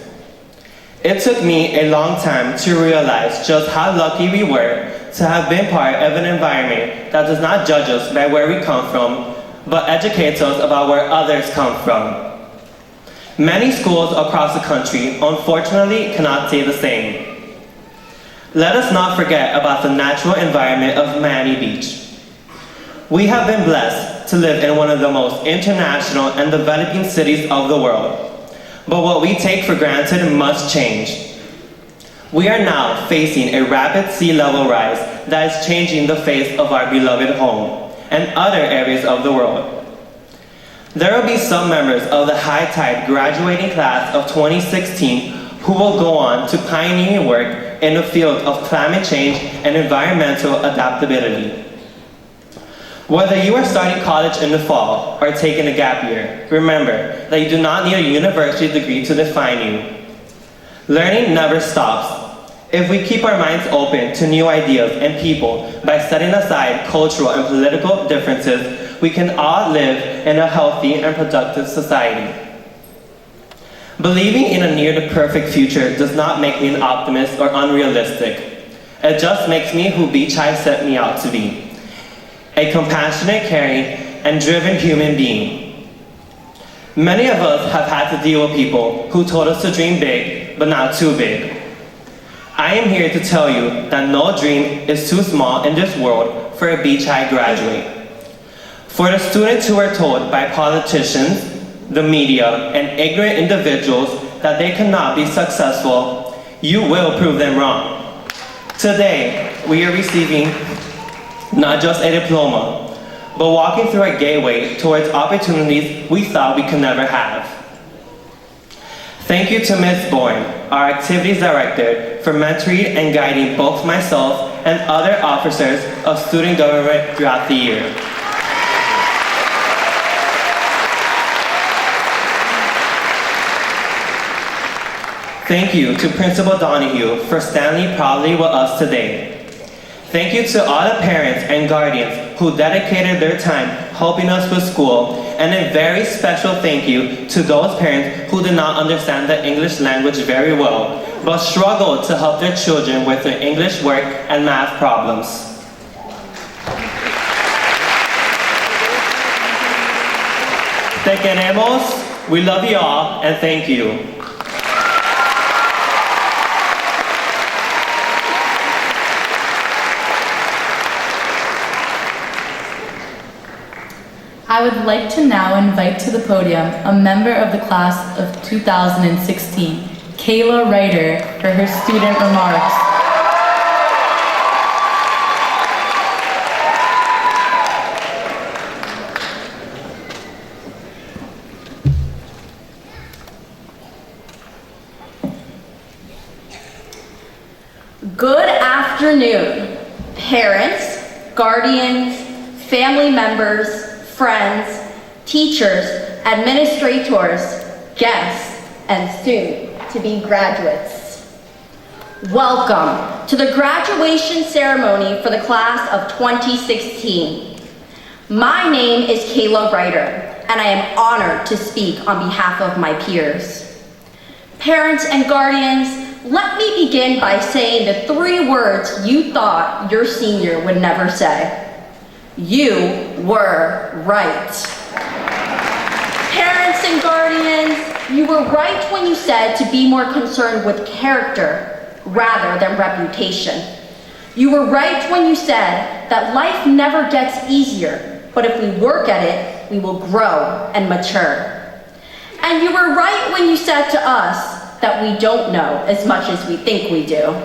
It took me a long time to realize just how lucky we were to have been part of an environment that does not judge us by where we come from, but educates us about where others come from. Many schools across the country, unfortunately, cannot say the same. Let us not forget about the natural environment of Miami Beach. We have been blessed to live in one of the most international and developing cities of the world. But what we take for granted must change. We are now facing a rapid sea level rise that is changing the face of our beloved home and other areas of the world. There will be some members of the High Tide graduating class of 2016 who will go on to pioneering work in the field of climate change and environmental adaptability. Whether you are starting college in the fall or taking a gap year, remember that you do not need a university degree to define you. Learning never stops. If we keep our minds open to new ideas and people by setting aside cultural and political differences, we can all live in a healthy and productive society. Believing in a near-to-perfect future does not make me an optimist or unrealistic. It just makes me who Beach High set me out to be. A compassionate, caring, and driven human being. Many of us have had to deal with people who told us to dream big, but not too big. I am here to tell you that no dream is too small in this world for a Beach High graduate. For the students who are told by politicians, the media, and ignorant individuals that they cannot be successful, you will prove them wrong. Today, we are receiving not just a diploma, but walking through a gateway towards opportunities we thought we could never have. Thank you to Ms. Bourne, our Activities Director, for mentoring and guiding both myself and other officers of student government throughout the year. Thank you to Principal Donahue for standing proudly with us today. Thank you to all the parents and guardians who dedicated their time helping us with school, and a very special thank you to those parents who did not understand the English language very well, but struggled to help their children with their English work and math problems. Te queremos, we love you all, and thank you. I would like to now invite to the podium a member of the class of 2016, Kayla Ryder, for her student remarks. Good afternoon, parents, guardians, family members, friends, teachers, administrators, guests, and soon-to-be graduates. Welcome to the graduation ceremony for the class of 2016. My name is Kayla Ryder, and I am honored to speak on behalf of my peers. Parents and guardians, let me begin by saying the 3 words you thought your senior would never say. You were right. Parents and guardians, you were right when you said to be more concerned with character rather than reputation. You were right when you said that life never gets easier, but if we work at it, we will grow and mature. And you were right when you said to us that we don't know as much as we think we do.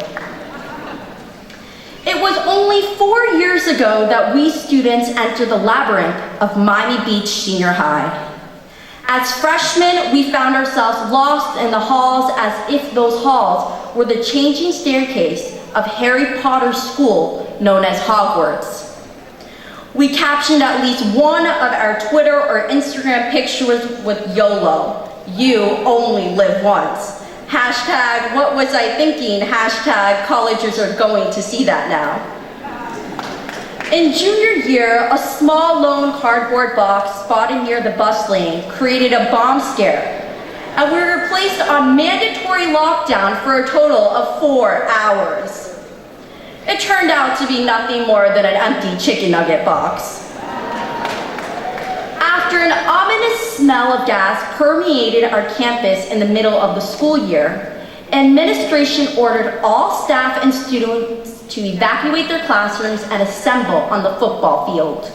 It was only 4 years ago that we students entered the labyrinth of Miami Beach Senior High. As freshmen, we found ourselves lost in the halls as if those halls were the changing staircase of Harry Potter's school known as Hogwarts. We captioned at least one of our Twitter or Instagram pictures with YOLO, you only live once. Hashtag, what was I thinking? Hashtag, colleges are going to see that now. In junior year, a small lone cardboard box spotted near the bus lane created a bomb scare, and we were placed on mandatory lockdown for a total of 4 hours. It turned out to be nothing more than an empty chicken nugget box. After an ominous smell of gas permeated our campus in the middle of the school year, administration ordered all staff and students to evacuate their classrooms and assemble on the football field.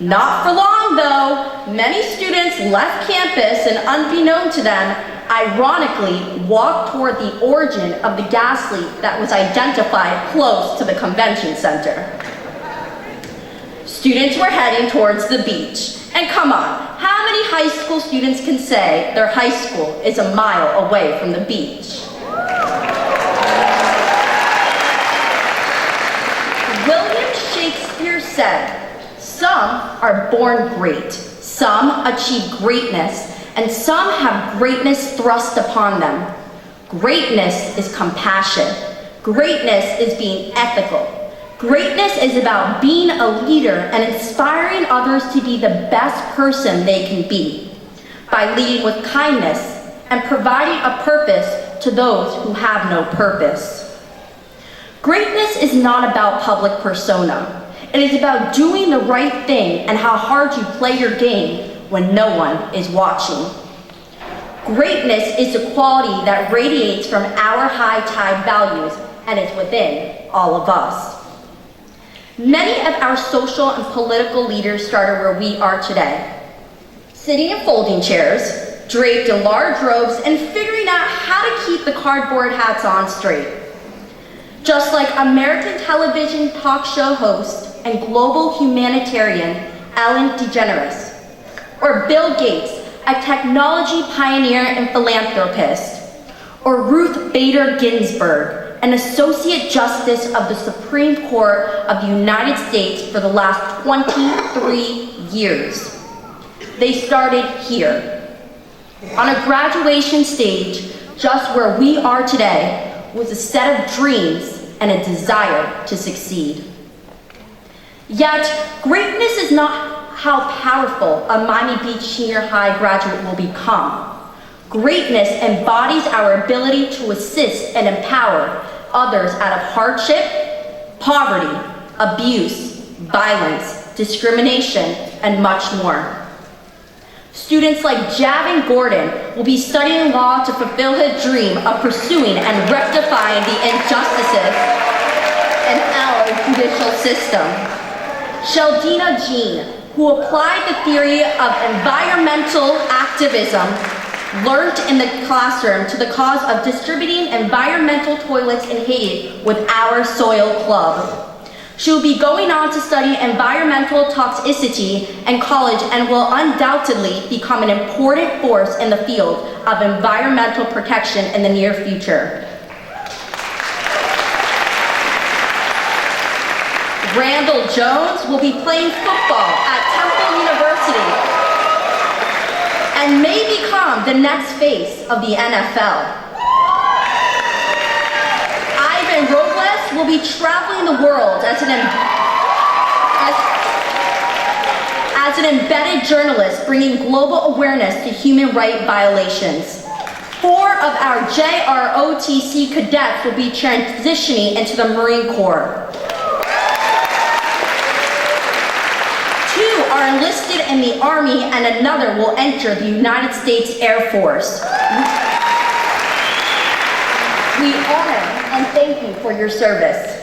Not for long though, many students left campus and unbeknown to them, ironically walked toward the origin of the gas leak that was identified close to the convention center. Students were heading towards the beach. And come on, how many high school students can say their high school is a mile away from the beach? William Shakespeare said, some are born great, some achieve greatness, and some have greatness thrust upon them. Greatness is compassion. Greatness is being ethical. Greatness is about being a leader and inspiring others to be the best person they can be by leading with kindness and providing a purpose to those who have no purpose. Greatness is not about public persona. It is about doing the right thing and how hard you play your game when no one is watching. Greatness is a quality that radiates from our high tide values and is within all of us. Many of our social and political leaders started where we are today, sitting in folding chairs, draped in large robes, and figuring out how to keep the cardboard hats on straight. Just like American television talk show host and global humanitarian Ellen DeGeneres, or Bill Gates, a technology pioneer and philanthropist, or Ruth Bader Ginsburg, an Associate Justice of the Supreme Court of the United States for the last 23 years. They started here, on a graduation stage, just where we are today, with a set of dreams and a desire to succeed. Yet, greatness is not how powerful a Miami Beach Senior High graduate will become. Greatness embodies our ability to assist and empower others out of hardship, poverty, abuse, violence, discrimination, and much more. Students like Javin Gordon will be studying law to fulfill his dream of pursuing and rectifying the injustices in our judicial system. Sheldina Jean who applied the theory of environmental activism learned in the classroom to the cause of distributing environmental toilets in Haiti with Our Soil Club. She will be going on to study environmental toxicity in college and will undoubtedly become an important force in the field of environmental protection in the near future. Randall Jones will be playing football at Temple University and may become the next face of the NFL. Ivan Robles will be traveling the world as an embedded journalist, bringing global awareness to human rights violations. 4 of our JROTC cadets will be transitioning into the Marine Corps. 2 are enlisted in the Army and another will enter the United States Air Force. We honor and thank you for your service.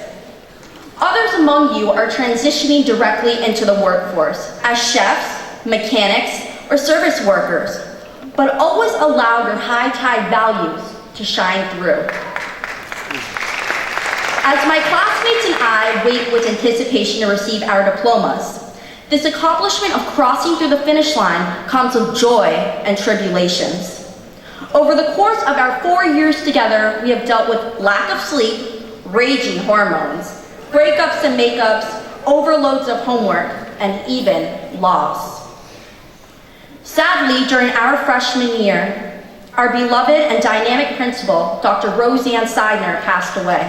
Others among you are transitioning directly into the workforce as chefs, mechanics, or service workers, but always allow your high tide values to shine through. As my classmates and I wait with anticipation to receive our diplomas, this accomplishment of crossing through the finish line comes with joy and tribulations. Over the course of our 4 years together, we have dealt with lack of sleep, raging hormones, breakups and makeups, overloads of homework, and even loss. Sadly, during our freshman year, our beloved and dynamic principal, Dr. Roseanne Seidner, passed away.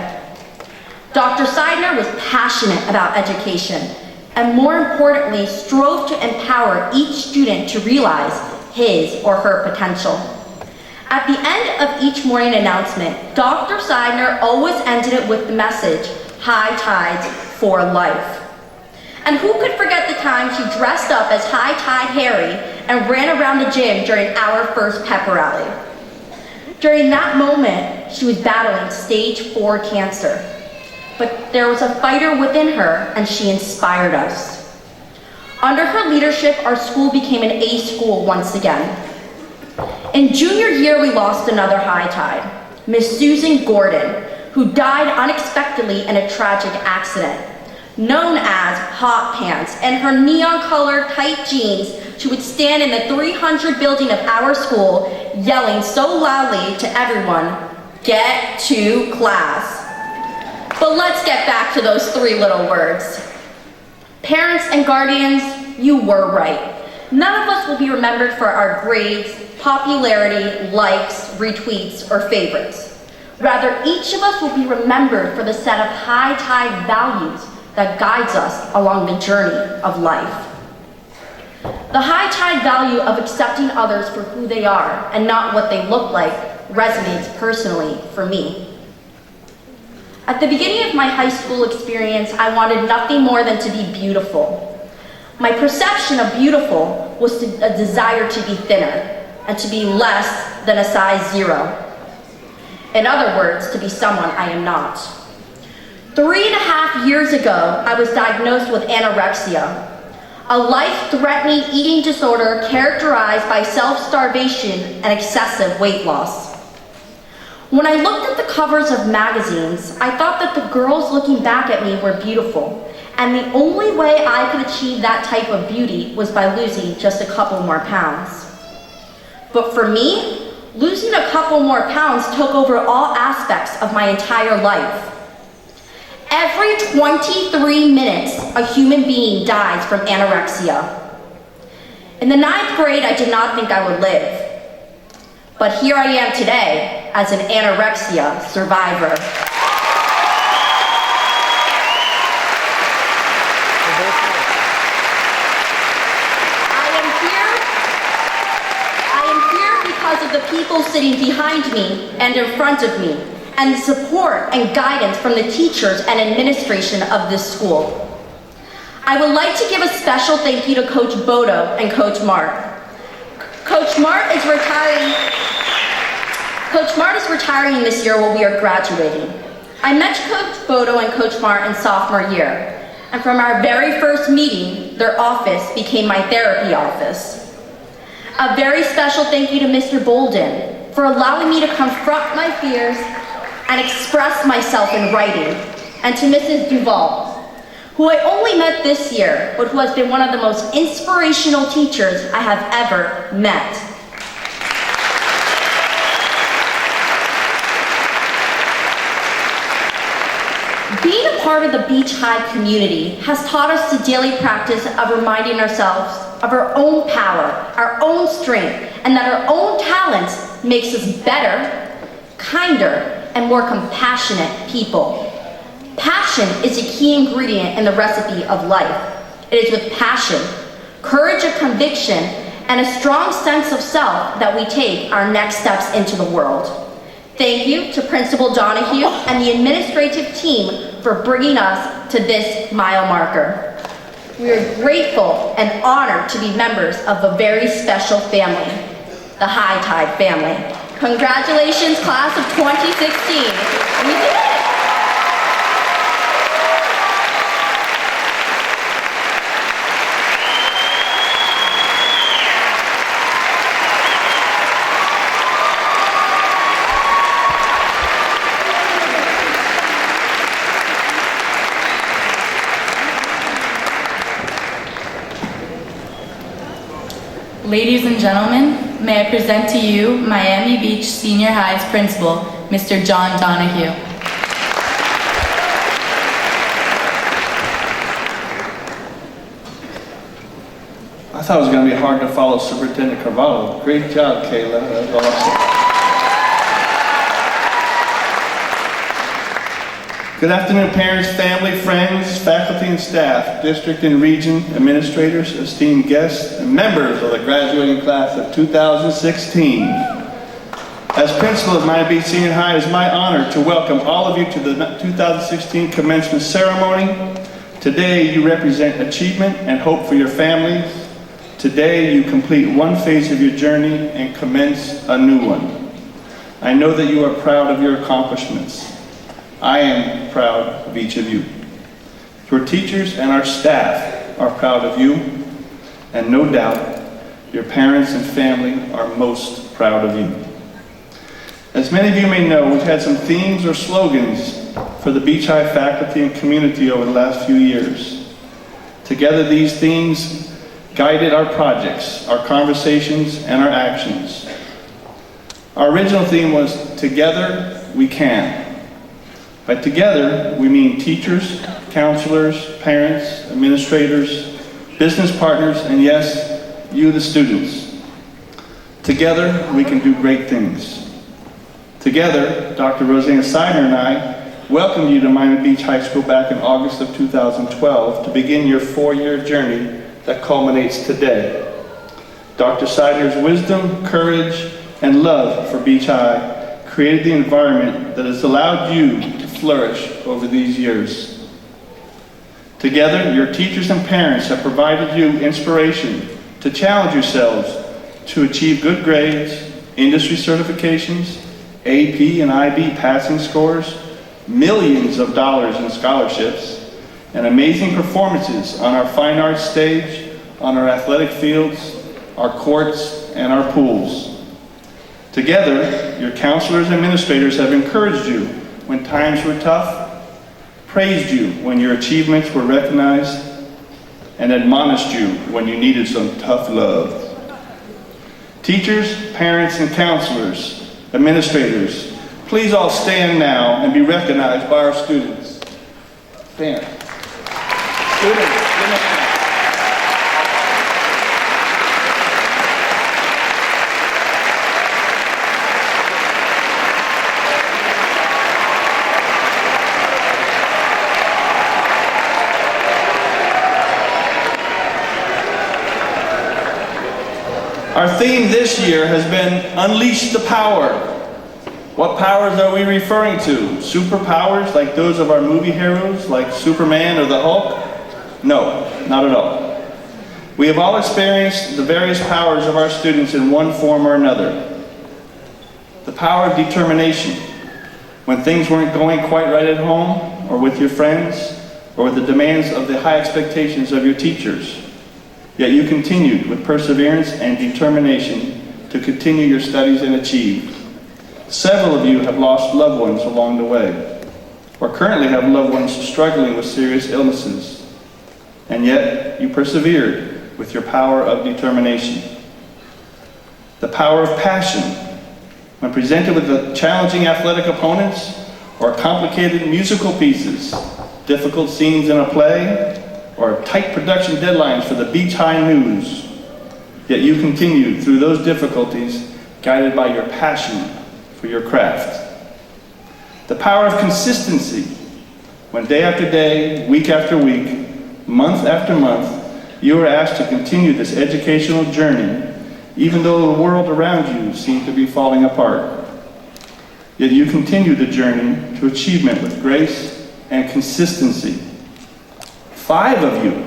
Dr. Seidner was passionate about education, and more importantly, strove to empower each student to realize his or her potential. At the end of each morning announcement, Dr. Seidner always ended it with the message, high tides for life. And who could forget the time she dressed up as High Tide Harry and ran around the gym during our first pep rally. During that moment, she was battling stage 4 cancer. But there was a fighter within her and she inspired us. Under her leadership, our school became an A school once again. In junior year, we lost another high tide, Miss Susan Gordon, who died unexpectedly in a tragic accident. Known as Hot Pants and her neon-colored tight jeans, she would stand in the 300 building of our school, yelling so loudly to everyone, "Get to class." But let's get back to those 3 little words. Parents and guardians, you were right. None of us will be remembered for our grades, popularity, likes, retweets, or favorites. Rather, each of us will be remembered for the set of high tide values that guides us along the journey of life. The high tide value of accepting others for who they are and not what they look like resonates personally for me. At the beginning of my high school experience, I wanted nothing more than to be beautiful. My perception of beautiful was a desire to be thinner and to be less than a size 0. In other words, to be someone I am not. 3.5 years ago, I was diagnosed with anorexia, a life-threatening eating disorder characterized by self-starvation and excessive weight loss. When I looked at the covers of magazines, I thought that the girls looking back at me were beautiful, and the only way I could achieve that type of beauty was by losing just a couple more pounds. But for me, losing a couple more pounds took over all aspects of my entire life. Every 23 minutes, a human being dies from anorexia. In the 9th grade, I did not think I would live. But here I am today as an anorexia survivor. I am here because of the people sitting behind me and in front of me, and the support and guidance from the teachers and administration of this school. I would like to give a special thank you to Coach Bodo and Coach Mart. Coach Mart is retiring this year while we are graduating. I met Coach Bodo and Coach Mart in sophomore year, And from our very first meeting, their office became my therapy office. A very special thank you to Mr. Bolden for allowing me to confront my fears and express myself in writing, and to Mrs. Duval, who I only met this year, but who has been one of the most inspirational teachers I have ever met. Being a part of the Beach High community has taught us the daily practice of reminding ourselves of our own power, our own strength, and that our own talents makes us better, kinder, and more compassionate people. Passion is a key ingredient in the recipe of life. It is with passion, courage of conviction, and a strong sense of self that we take our next steps into the world. Thank you to Principal Donahue and the administrative team for bringing us to this mile marker. We are grateful and honored to be members of a very special family, the High Tide family. Congratulations, class of 2016. We did it! Ladies and gentlemen, may I present to you Miami Beach Senior High's principal, Mr. John Donahue. I thought it was going to be hard to follow Superintendent Carvalho. Great job, Kayla. That was awesome. Good afternoon, parents, family, friends, faculty and staff, district and region administrators, esteemed guests, and members of the graduating class of 2016. As principal of Miami Beach Senior High, it is my honor to welcome all of you to the 2016 commencement ceremony. Today, you represent achievement and hope for your families. Today, you complete one phase of your journey and commence a new one. I know that you are proud of your accomplishments. I am proud of each of you. Your teachers and our staff are proud of you, and no doubt, your parents and family are most proud of you. As many of you may know, we've had some themes or slogans for the Beach High faculty and community over the last few years. Together, these themes guided our projects, our conversations, and our actions. Our original theme was, Together We Can. By together, we mean teachers, counselors, parents, administrators, business partners, and yes, you the students. Together, we can do great things. Together, Dr. Rosanna Seidner and I welcomed you to Miami Beach High School back in August of 2012 to begin your 4-year journey that culminates today. Dr. Seidner's wisdom, courage, and love for Beach High created the environment that has allowed you to flourish over these years. Together, your teachers and parents have provided you inspiration to challenge yourselves to achieve good grades, industry certifications, AP and IB passing scores, millions of dollars in scholarships, and amazing performances on our fine arts stage, on our athletic fields, our courts, and our pools. Together, your counselors and administrators have encouraged you when times were tough, praised you when your achievements were recognized, and admonished you when you needed some tough love. Teachers, parents, and counselors, administrators, please all stand now and be recognized by our students. Stand. Students, stand up. Our theme this year has been Unleash the Power. What powers are we referring to? Superpowers like those of our movie heroes like Superman or the Hulk? No, not at all. We have all experienced the various powers of our students in one form or another. The power of determination. When things weren't going quite right at home or with your friends, or with the demands of the high expectations of your teachers. Yet you continued with perseverance and determination to continue your studies and achieve. Several of you have lost loved ones along the way, or currently have loved ones struggling with serious illnesses. And yet you persevered with your power of determination. The power of passion. When presented with the challenging athletic opponents or complicated musical pieces, difficult scenes in a play, or tight production deadlines for the Beach High News, yet you continued through those difficulties, guided by your passion for your craft. The power of consistency. When day after day, week after week, month after month, you are asked to continue this educational journey, even though the world around you seemed to be falling apart. Yet you continue the journey to achievement with grace and consistency. 5 of you,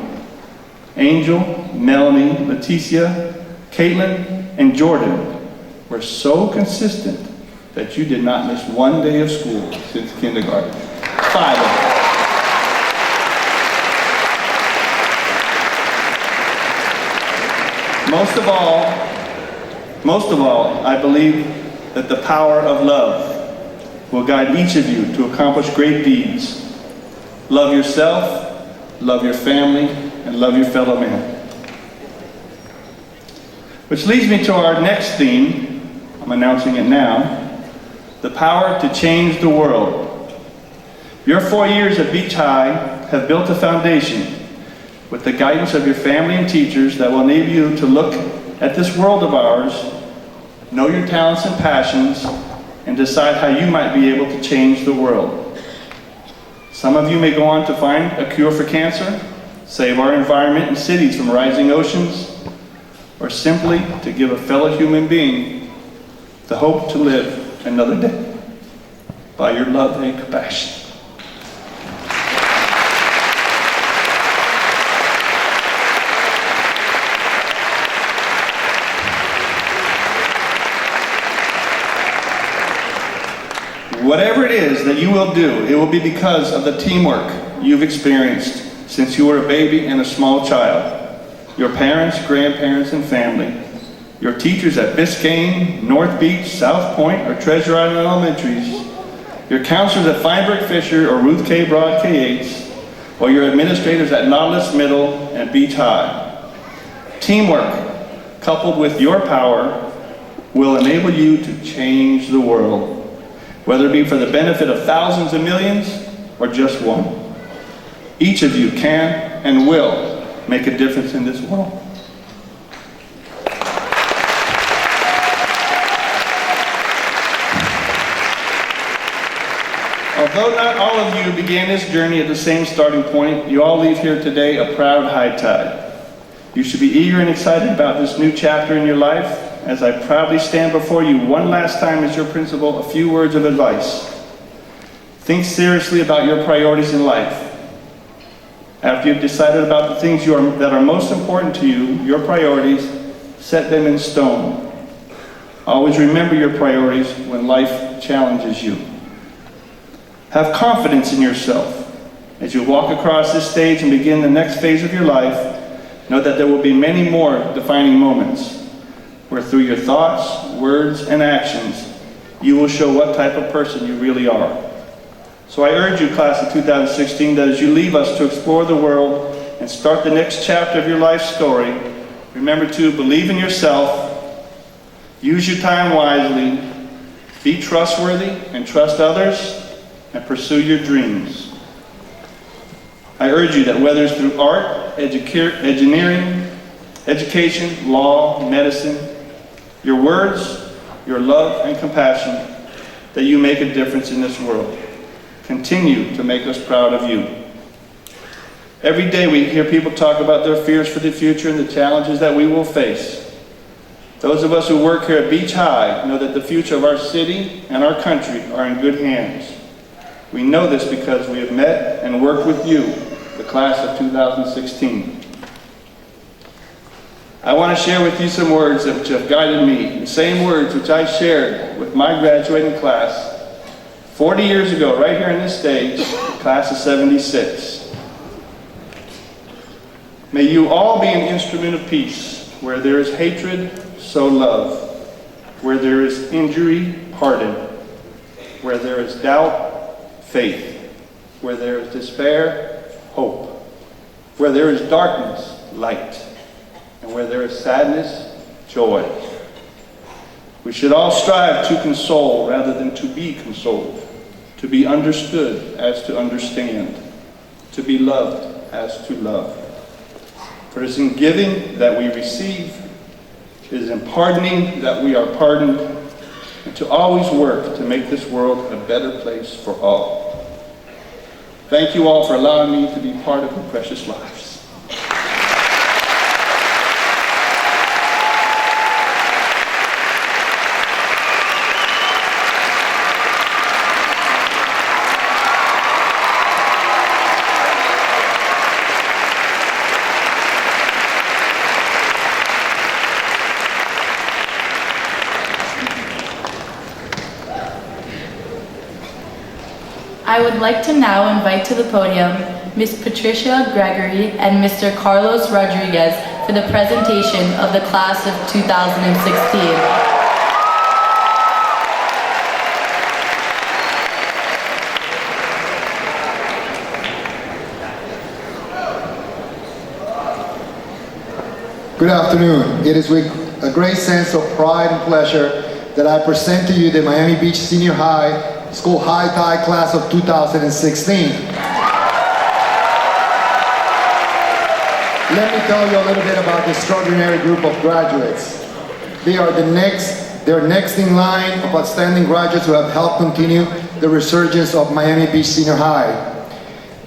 Angel, Melanie, Leticia, Caitlin, and Jordan, were so consistent that you did not miss one day of school since kindergarten. 5 of them. Most of all, I believe that the power of love will guide each of you to accomplish great deeds. Love yourself, love your family, and love your fellow man. Which leads me to our next theme. I'm announcing it now. The power to change the world. Your 4 years at Beach High have built a foundation with the guidance of your family and teachers that will enable you to look at this world of ours, know your talents and passions, and decide how you might be able to change the world. Some of you may go on to find a cure for cancer, save our environment and cities from rising oceans, or simply to give a fellow human being the hope to live another day by your love and compassion. Whatever it is that you will do, it will be because of the teamwork you've experienced since you were a baby and a small child. Your parents, grandparents, and family. Your teachers at Biscayne, North Beach, South Point, or Treasure Island Elementaries. Your counselors at Feinberg Fisher or Ruth K. Broad K-8s. Or your administrators at Nautilus Middle and Beach High. Teamwork, coupled with your power, will enable you to change the world. Whether it be for the benefit of thousands and millions, or just one. Each of you can and will make a difference in this world. Although not all of you began this journey at the same starting point, you all leave here today a proud high tide. You should be eager and excited about this new chapter in your life. As I proudly stand before you one last time as your principal, a few words of advice. Think seriously about your priorities in life. After you've decided about the things that are most important to you, your priorities, set them in stone. Always remember your priorities when life challenges you. Have confidence in yourself. As you walk across this stage and begin the next phase of your life, know that there will be many more defining moments where through your thoughts, words, and actions, you will show what type of person you really are. So I urge you, class of 2016, that as you leave us to explore the world and start the next chapter of your life story, remember to believe in yourself, use your time wisely, be trustworthy and trust others, and pursue your dreams. I urge you that whether it's through art, engineering, education, law, medicine, your words, your love and compassion, that you make a difference in this world. Continue to make us proud of you. Every day we hear people talk about their fears for the future and the challenges that we will face. Those of us who work here at Beach High know that the future of our city and our country are in good hands. We know this because we have met and worked with you, the class of 2016. I want to share with you some words which have guided me, the same words which I shared with my graduating class 40 years ago, right here on this stage, the class of '76. May you all be an instrument of peace. Where there is hatred, sow love. Where there is injury, pardon. Where there is doubt, faith. Where there is despair, hope. Where there is darkness, light. And where there is sadness, joy. We should all strive to console rather than to be consoled, to be understood as to understand, to be loved as to love. For it is in giving that we receive, it is in pardoning that we are pardoned, and to always work to make this world a better place for all. Thank you all for allowing me to be part of your precious lives. I would like to now invite to the podium Ms. Patricia Gregory and Mr. Carlos Rodriguez for the presentation of the class of 2016. Good afternoon. It is with a great sense of pride and pleasure that I present to you the Miami Beach Senior High School High Tide Class of 2016. Let me tell you a little bit about this extraordinary group of graduates. They are they're next in line of outstanding graduates who have helped continue the resurgence of Miami Beach Senior High.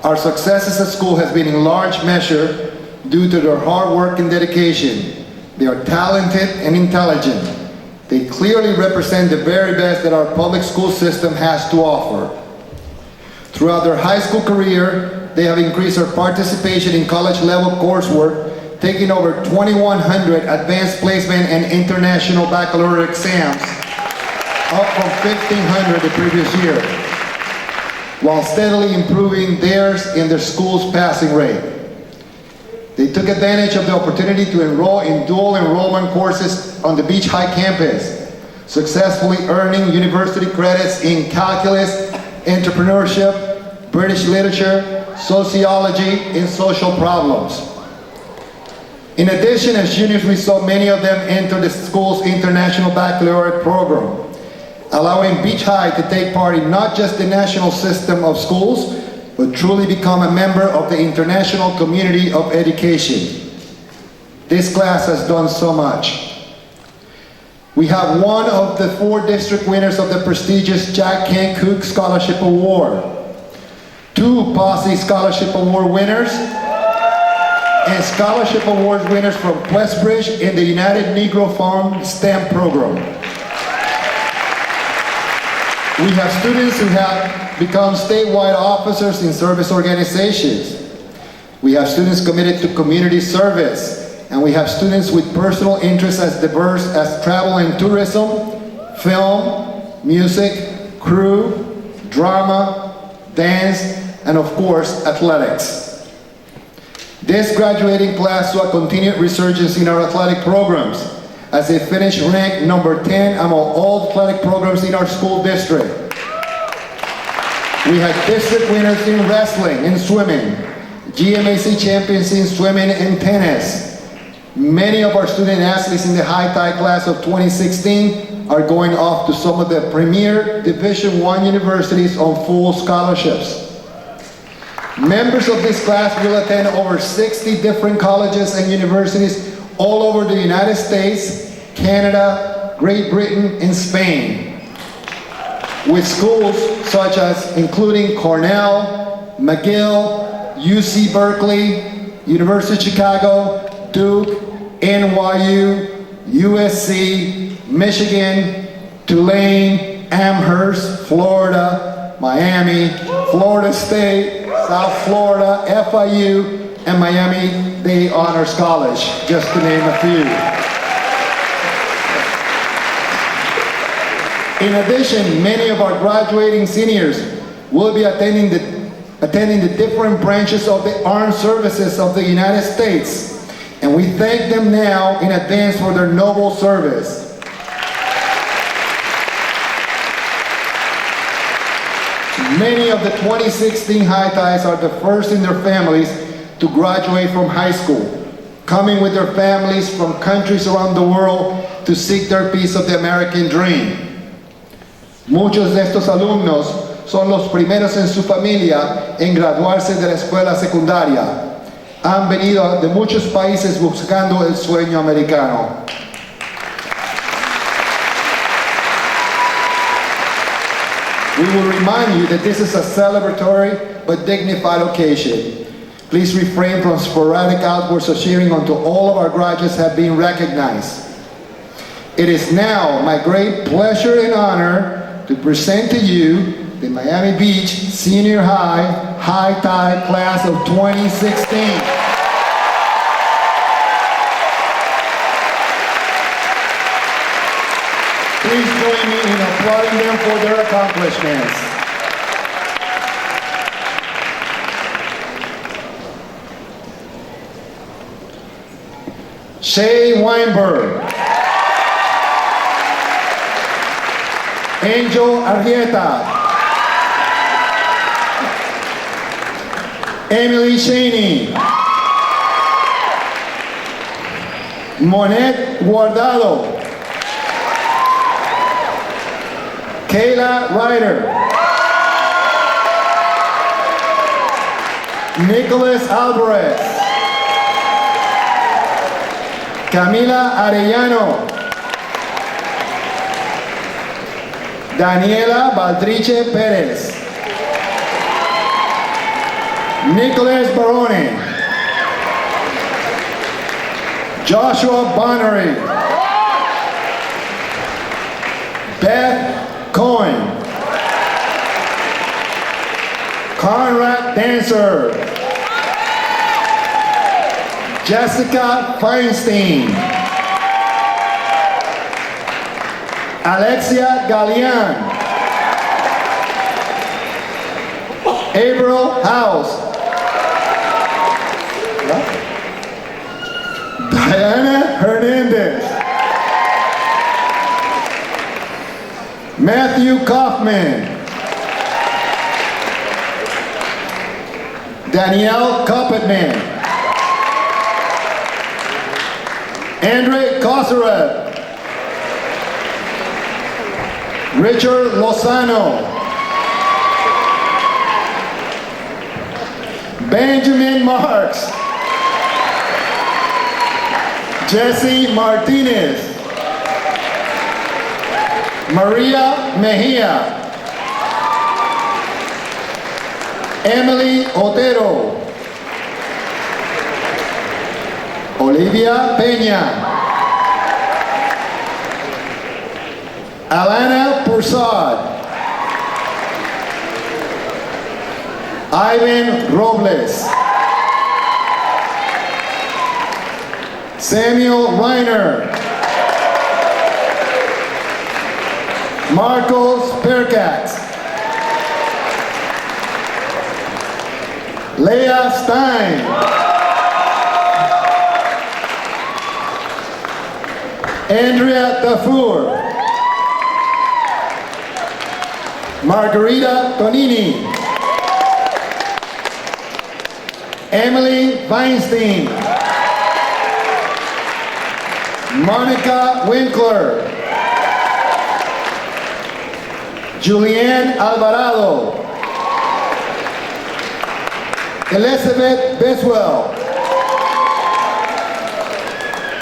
Our success as a school has been in large measure due to their hard work and dedication. They are talented and intelligent. They clearly represent the very best that our public school system has to offer. Throughout their high school career, they have increased their participation in college-level coursework, taking over 2,100 advanced placement and international baccalaureate exams, up from 1,500 the previous year, while steadily improving theirs in their school's passing rate. They took advantage of the opportunity to enroll in dual enrollment courses on the Beach High campus, successfully earning university credits in calculus, entrepreneurship, British literature, sociology, and social problems. In addition, as juniors, we saw many of them enter the school's International Baccalaureate program, allowing Beach High to take part in not just the national system of schools, but truly become a member of the international community of education. This class has done so much. We have one of the 4 district winners of the prestigious Jack Kent Cooke Scholarship Award, 2 Posse Scholarship Award winners, and scholarship awards winners from Westbridge in the United Negro Farm STEM program. We have students who have become statewide officers in service organizations. We have students committed to community service, and we have students with personal interests as diverse as travel and tourism, film, music, crew, drama, dance, and of course, athletics. This graduating class saw a continued resurgence in our athletic programs, as they finished ranked number 10 among all athletic programs in our school district. We had district winners in wrestling and swimming, GMAC champions in swimming and tennis. Many of our student athletes in the High Tide class of 2016 are going off to some of the premier Division I universities on full scholarships. Members of this class will attend over 60 different colleges and universities all over the United States, Canada, Great Britain, and Spain, with schools such as including Cornell, McGill, UC Berkeley, University of Chicago, Duke, NYU, USC, Michigan, Tulane, Amherst, Florida, Miami, Florida State, South Florida, FIU, and Miami-Dade Honors College, just to name a few. In addition, many of our graduating seniors will be attending the attending the different branches of the armed services of the United States. And we thank them now in advance for their noble service. Many of the 2016 High Tides are the first in their families to graduate from high school, coming with their families from countries around the world to seek their piece of the American dream. Muchos de estos alumnos son los primeros en su familia en graduarse de la escuela secundaria. Han venido de muchos países buscando el sueño americano. We will remind you that this is a celebratory but dignified occasion. Please refrain from sporadic outbursts of cheering until all of our graduates have been recognized. It is now my great pleasure and honor to present to you the Miami Beach Senior High Tide Class of 2016. Please join me in applauding them for their accomplishments. Shay Weinberg. Angel Arrieta. Emily Cheney. Monet Guardado. Kayla Ryder. Nicholas Alvarez. Camila Arellano. Daniela Baltrice Perez. Nicholas Barone. Joshua Bonnery. Beth Cohen. Conrad Dancer. Jessica Feinstein. Alexia Galean. April House. Diana Hernandez. Matthew Kaufman. Danielle Kopitman. Andre Kosarev. Richard Lozano. Benjamin Marks. Jesse Martinez. Maria Mejia. Emily Otero. Olivia Peña. Alana Pursad. Ivan Robles. Samuel Reiner. Marcos Perkat. Leah Stein. Andrea Tafur. Margarita Tonini. Emily Weinstein. Monica Winkler. Julianne Alvarado. Elizabeth Beswell.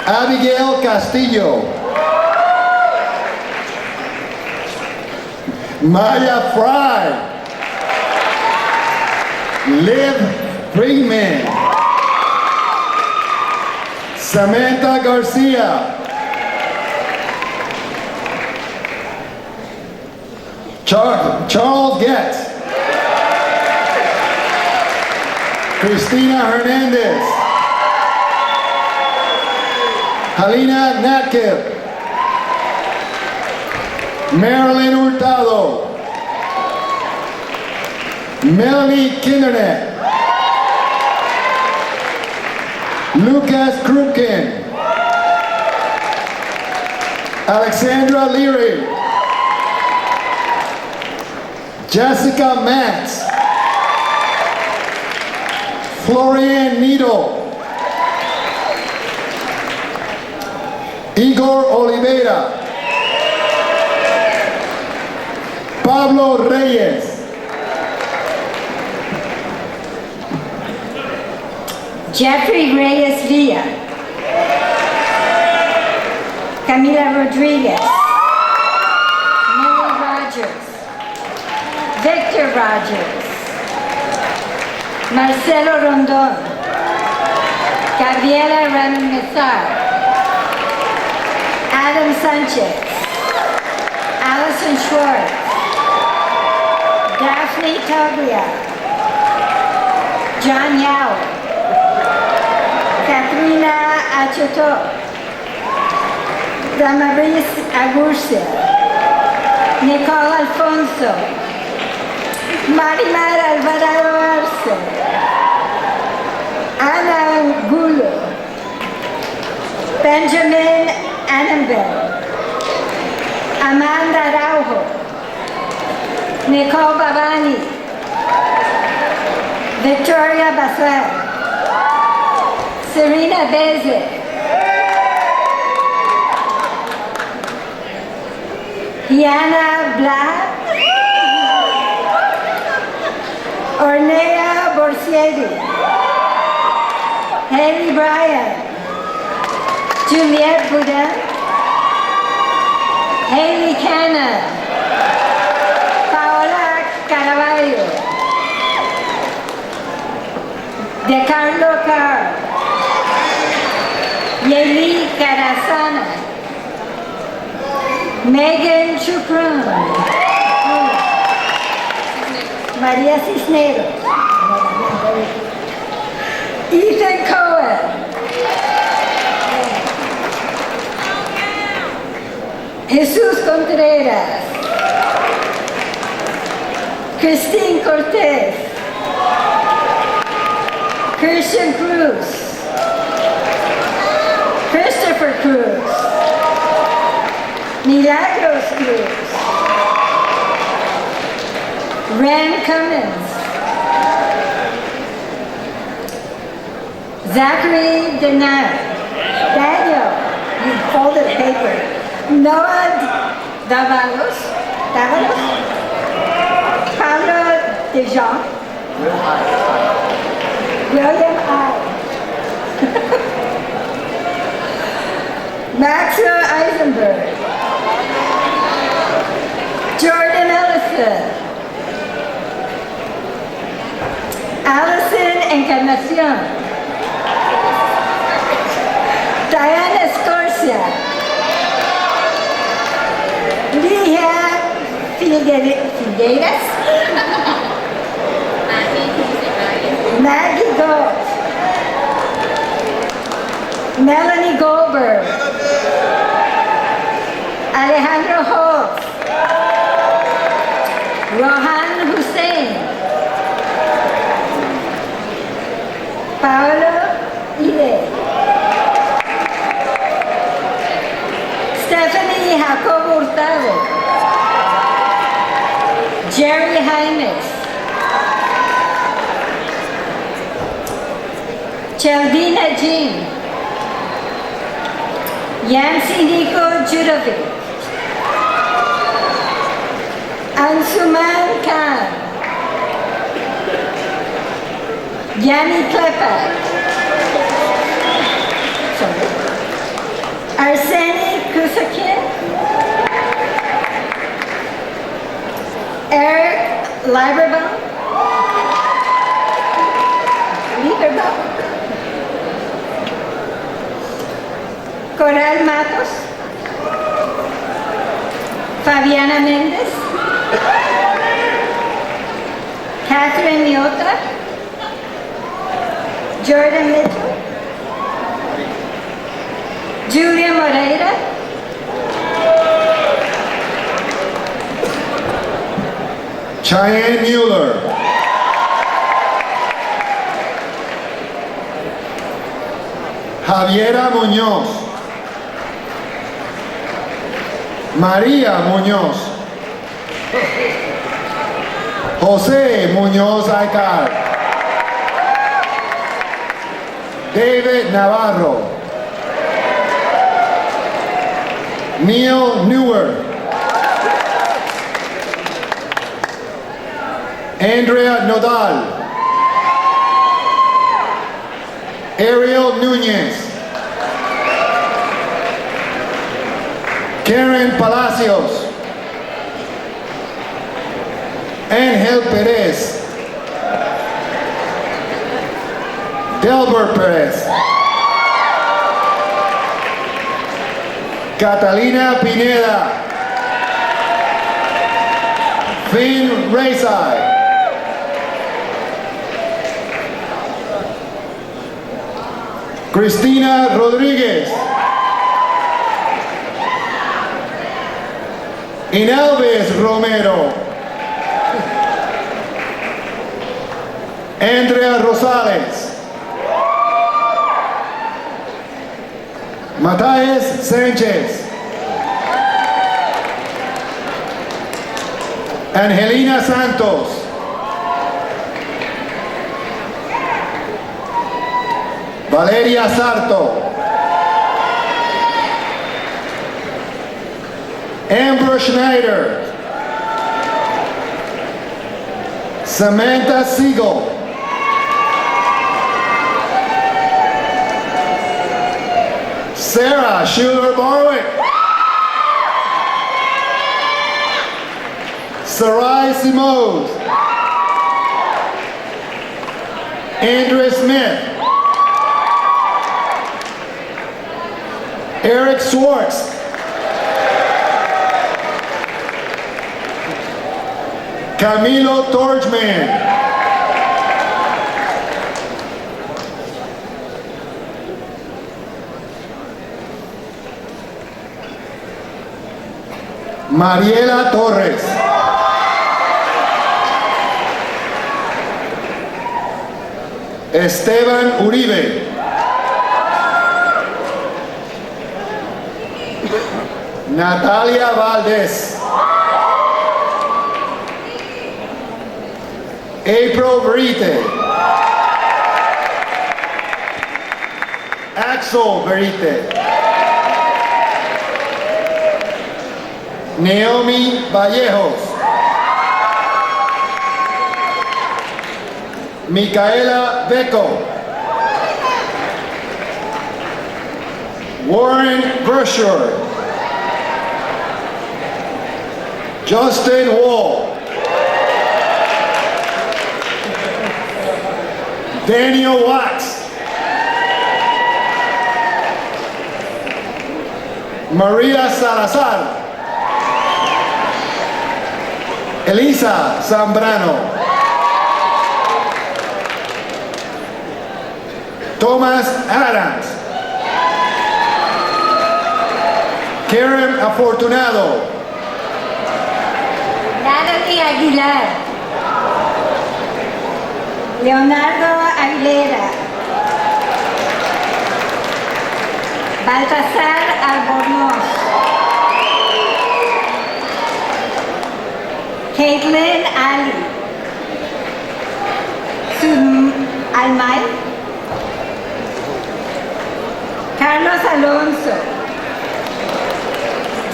Abigail Castillo. Maya Fry. Liv Freeman. Samantha Garcia. Charles Getz. Cristina Hernandez. Halina Natkip. Marilyn Hurtado. Melanie Kindernet. Lucas Krupkin. Alexandra Leary. Jessica Matz. Florian Needle. Igor Oliveira. Pablo Reyes. Jeffrey Reyes Villa. Camila Rodriguez. Millie Rogers. Victor Rogers. Marcelo Rondon. Gabriela Ramizar. Adam Sanchez. Allison Schwartz. Daphne Toglia. John Yao. Katrina Achoto. Damaris Agurcia. Nicole Alfonso. Marimar Alvarado Arce. Ana Angulo. Benjamin Annenberg. Amanda Araujo. Nicole Babani. Victoria Basset. Serena Beze. Diana Blah. Ornea Borsieri. Haley Bryan. Juliette Boudin. Haley Cannon. Paola Caraballo. De Carlo Carr. Yeli Carasana. Megan Chukran. Maria Cisneros. Ethan Cohen. Jesus Contreras. Christine Cortez. Christian Cruz. Christopher Cruz. Milagros Cruz. Ren Cummins. Zachary Daniel, you folded paper. Noah Davalos. Pablo Dejean. William I. Maxwell Eisenberg. Jordan Ellison. Allison Encarnacion. Diana Scorsia. Leah Figueiras. Maggie Gold. Melanie Goldberg. Alejandro Holtz. Rohan Hussein. Paolo Ide. Stephanie Jacobo Hurtado. Jerry Jaimes. Cheldina Jean. Yancy Nico Judovic. Ansuman Khan. Yanni Klepak. Arseny Kusakin. Eric Lieberbaum. Coral Matos. Fabiana Méndez. Catherine Miota. Jordan Mitchell. Julia Moreira. Cheyenne Mueller. Javiera Muñoz. María Muñoz. José Muñoz Aycar. David Navarro. Neil Newer. Andrea Nodal. Ariel Núñez. Karen Palacios. Ángel Pérez. Delbert Pérez. Catalina Pineda. Finn Raysai. Cristina Rodríguez. Inalves Romero. Andrea Rosales. Matías Sánchez. Angelina Santos. Valeria Sarto. Amber Schneider. Samantha Siegel. Sarah Schuler-Barwick. Sarai Simone. Andrea Smith. Eric Swartz. Camilo Torchman. Mariela Torres. Esteban Uribe. Natalia Valdez. April Verite. Axel Verite. Naomi Vallejos. Micaela Beco. Warren Brusher. Justin Wall. Daniel Watts. Maria Salazar. Elisa Zambrano. Thomas Adams. Karen Afortunado. Natalie Aguilar. Leonardo Aguilera. Baltasar Albornoz. Caitlin Ali. Almay. Carlos Alonso.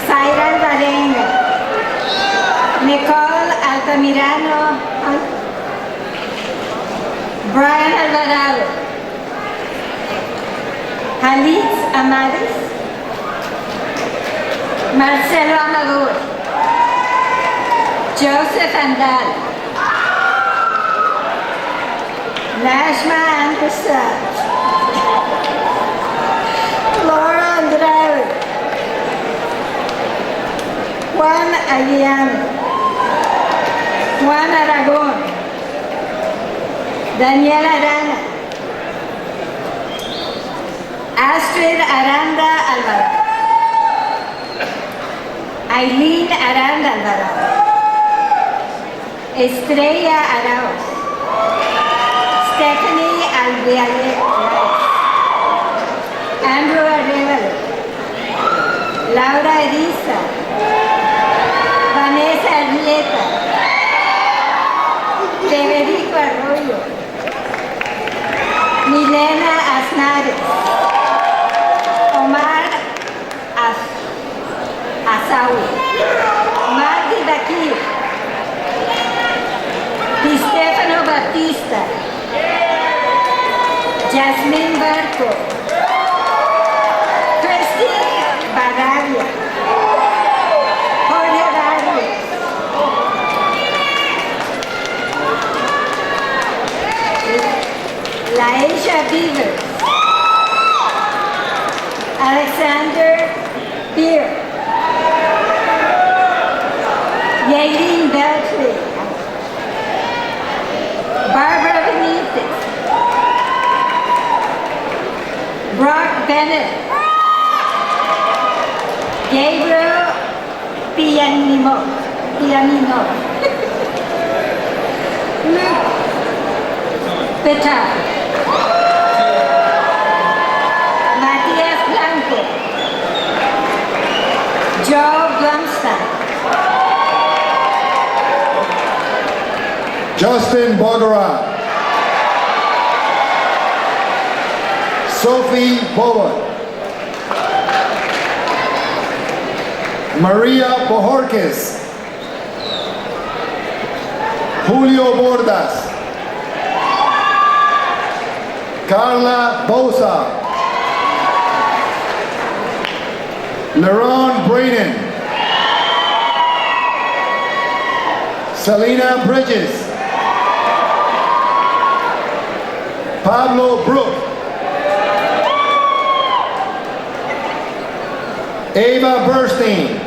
Zaira Alvarenga. Nicole Altamirano. Brian Alvarado. Jalix Amaris. Marcelo Amador. Joseph Andal. Nashma Anderson. Laura Andrade. Juan Aguiano. Juan Aragón. Daniel Arana. Astrid Aranda Alvarado. Aileen Aranda Alvarado. Estrella Arauz. Stephanie Alvialet. Alejandro Arevalo, Laura Eriza, Vanessa Arrieta, Federico Arroyo, Milena Aznares, Omar Azawi, Marty Bakir, Di Stefano Battista, Jasmine Barco, Christine Baraglia, Jorge Barrios, Laisha Beavers, Alexander Beer, Yaelin Beltry, Barbara Benitez, Brock Bennett, Gabriel Pianino, Luke Petar, Matias Blanco, Joe Blumstein, Justin Bogara, Sophie Bowen, Maria Bojorquez, Julio Bordas, Carla Bosa, Leron Braden, Selena Bridges, Pablo Brook, Ava Burstein,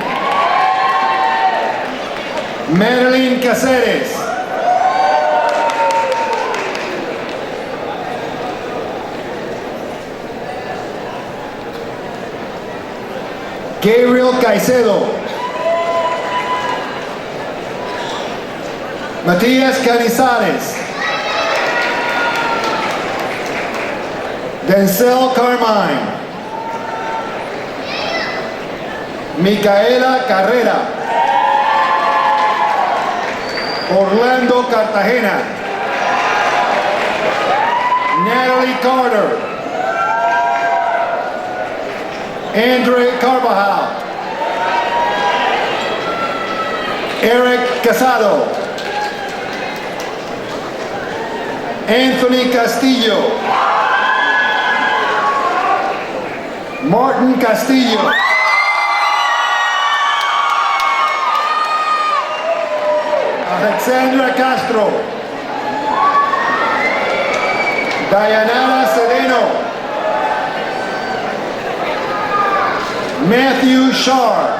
Madeline Caceres, Gabriel Caicedo, Matias Canizares, Denzel Carmine, Micaela Carrera, Orlando Cartagena, Natalie Carter, Andre Carvajal, Eric Casado, Anthony Castillo, Martin Castillo, Alexandra Castro, Dayanara Sedeno, Matthew Shar,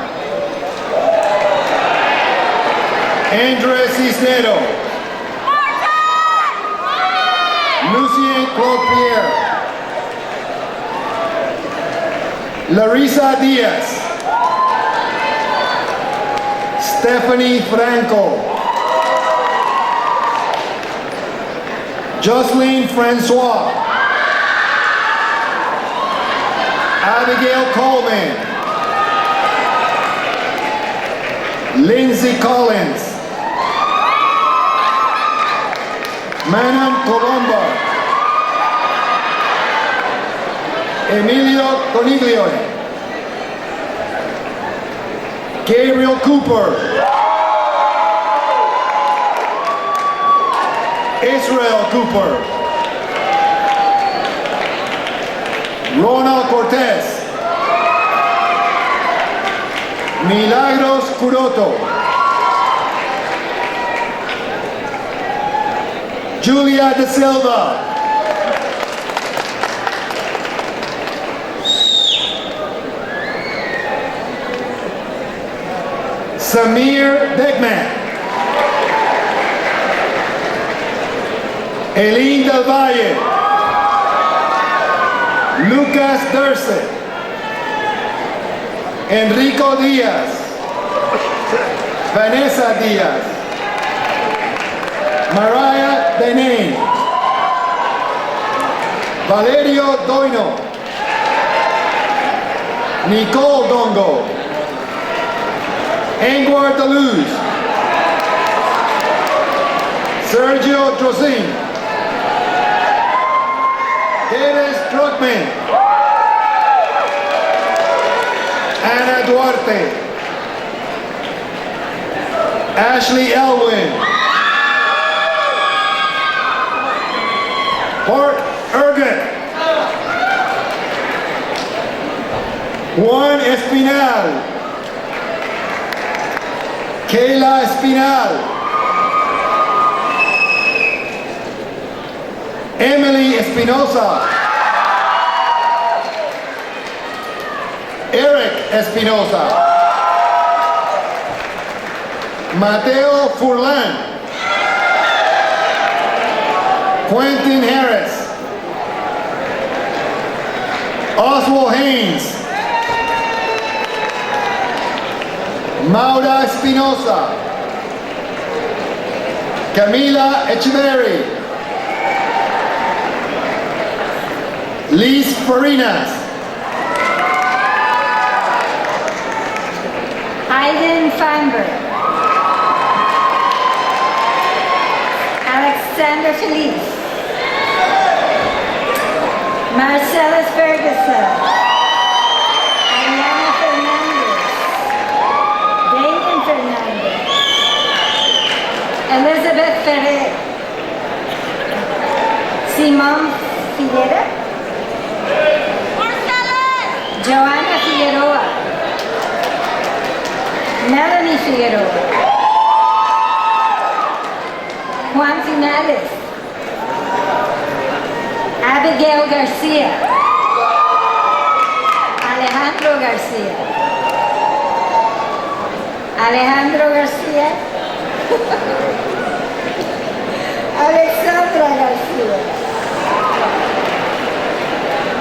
Andres Cisnero, Lucien Claude Pierre, Larissa Diaz, Stephanie Franco, Jocelyn Francois, Abigail Coleman, Lindsay Collins, Manon Colombo, Emilio Coniglione, Gabriel Cooper, Israel Cooper, Ronald Cortez, Milagros Curoto, Julia De Silva, Samir Beckman, Eileen Del Valle, Lucas Durset, Enrico Diaz, Vanessa Diaz, Mariah Denane, Valerio Doino, Nicole Dongo, Angwar Deleuze, Sergio Trosin, Teres Druckmann, Ana Duarte, Ashley Elwin, Bart Ergen, Juan Espinal, Kayla Espinal, Emily Espinosa, Eric Espinosa, Mateo Furlan, Quentin Harris, Oswald Haynes, Maura Espinosa, Camila Echeverry, Liz Farinas, Aiden Feinberg, Alexander Felice, Marcellus Ferguson, Ariana Fernandez, Damien Fernandez, Elizabeth Ferrer, Simon Figuera, Joanna Figueroa, Melanie Figueroa, Juan Finales, Abigail Garcia, Alejandro Garcia, Alejandro Garcia, Alexandra Garcia,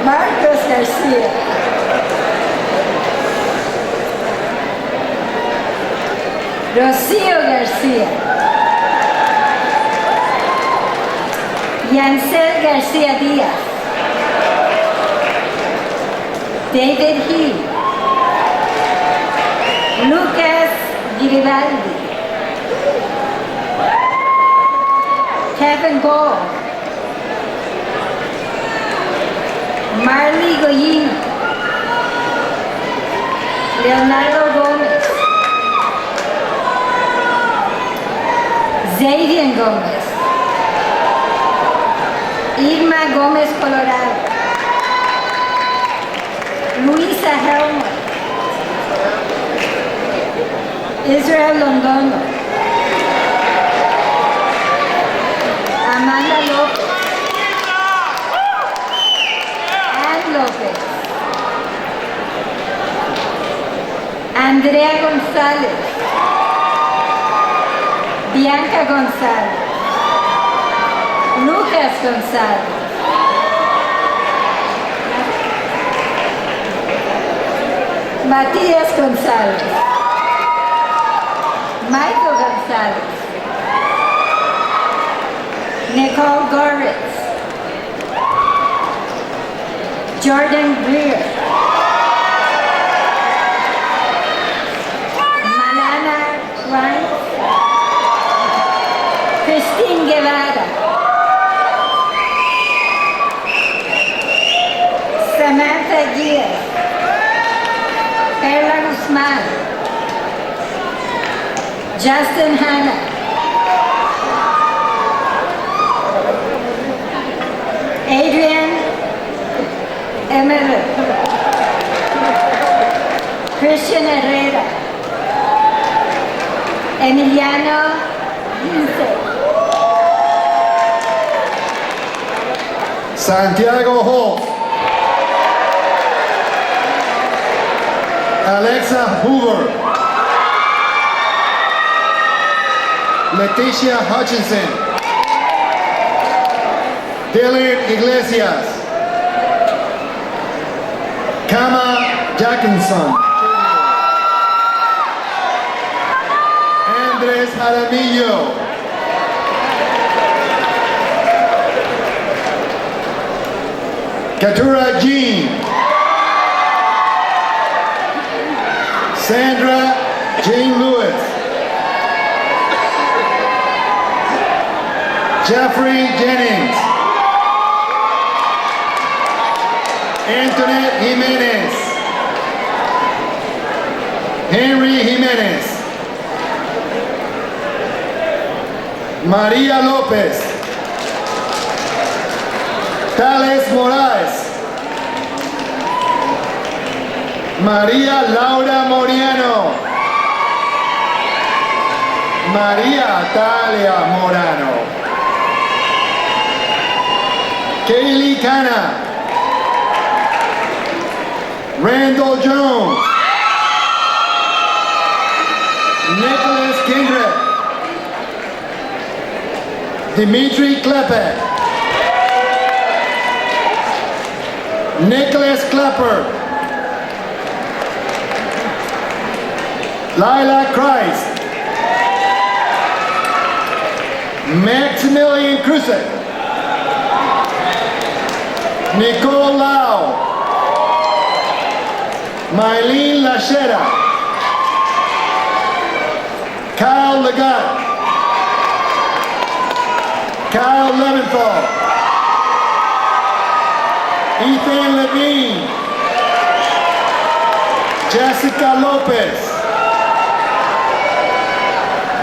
Marcos Garcia, Rocío Garcia, Yancel Garcia Díaz, David He, Lucas Giribaldi, Kevin Gold, Marley Goyin, Leonardo Gomez, Xavier Gomez, Irma Gomez Colorado, Luisa Helmer, Israel Londono, Amanda Lopez, Ann Lopez, Andrea González, Bianca González, Lucas González, Matías González, Michael González, Nicole Goritz, Jordan Greer, Malana Ryan, Christine Guevara, Samantha Diaz, Perla Guzmán, Justin Hanna, Adrian Emery, Christian Herrera, Emiliano Vince, Santiago Holt, Alexa Hoover, Leticia Hutchinson, Dylan Iglesias, Kama Jackinson, Andres Jaramillo, Katura Jean, Sandra Jean Lewis. Jeffrey Jennings. Antoinette Jimenez. Henry Jimenez. Maria Lopez. Tales Moraes. Maria Laura Moriano. Maria Talia Morano. Kaylee Canna. Randall Jones. Nicholas Kindred. Dimitri Klepek. Nicholas Klepper. Lila Christ. Maximilian Krusek. Nicole Lau. Mylene Lachera. Kyle Legat. Kyle Leventhal. Ethan Levine. Jessica Lopez.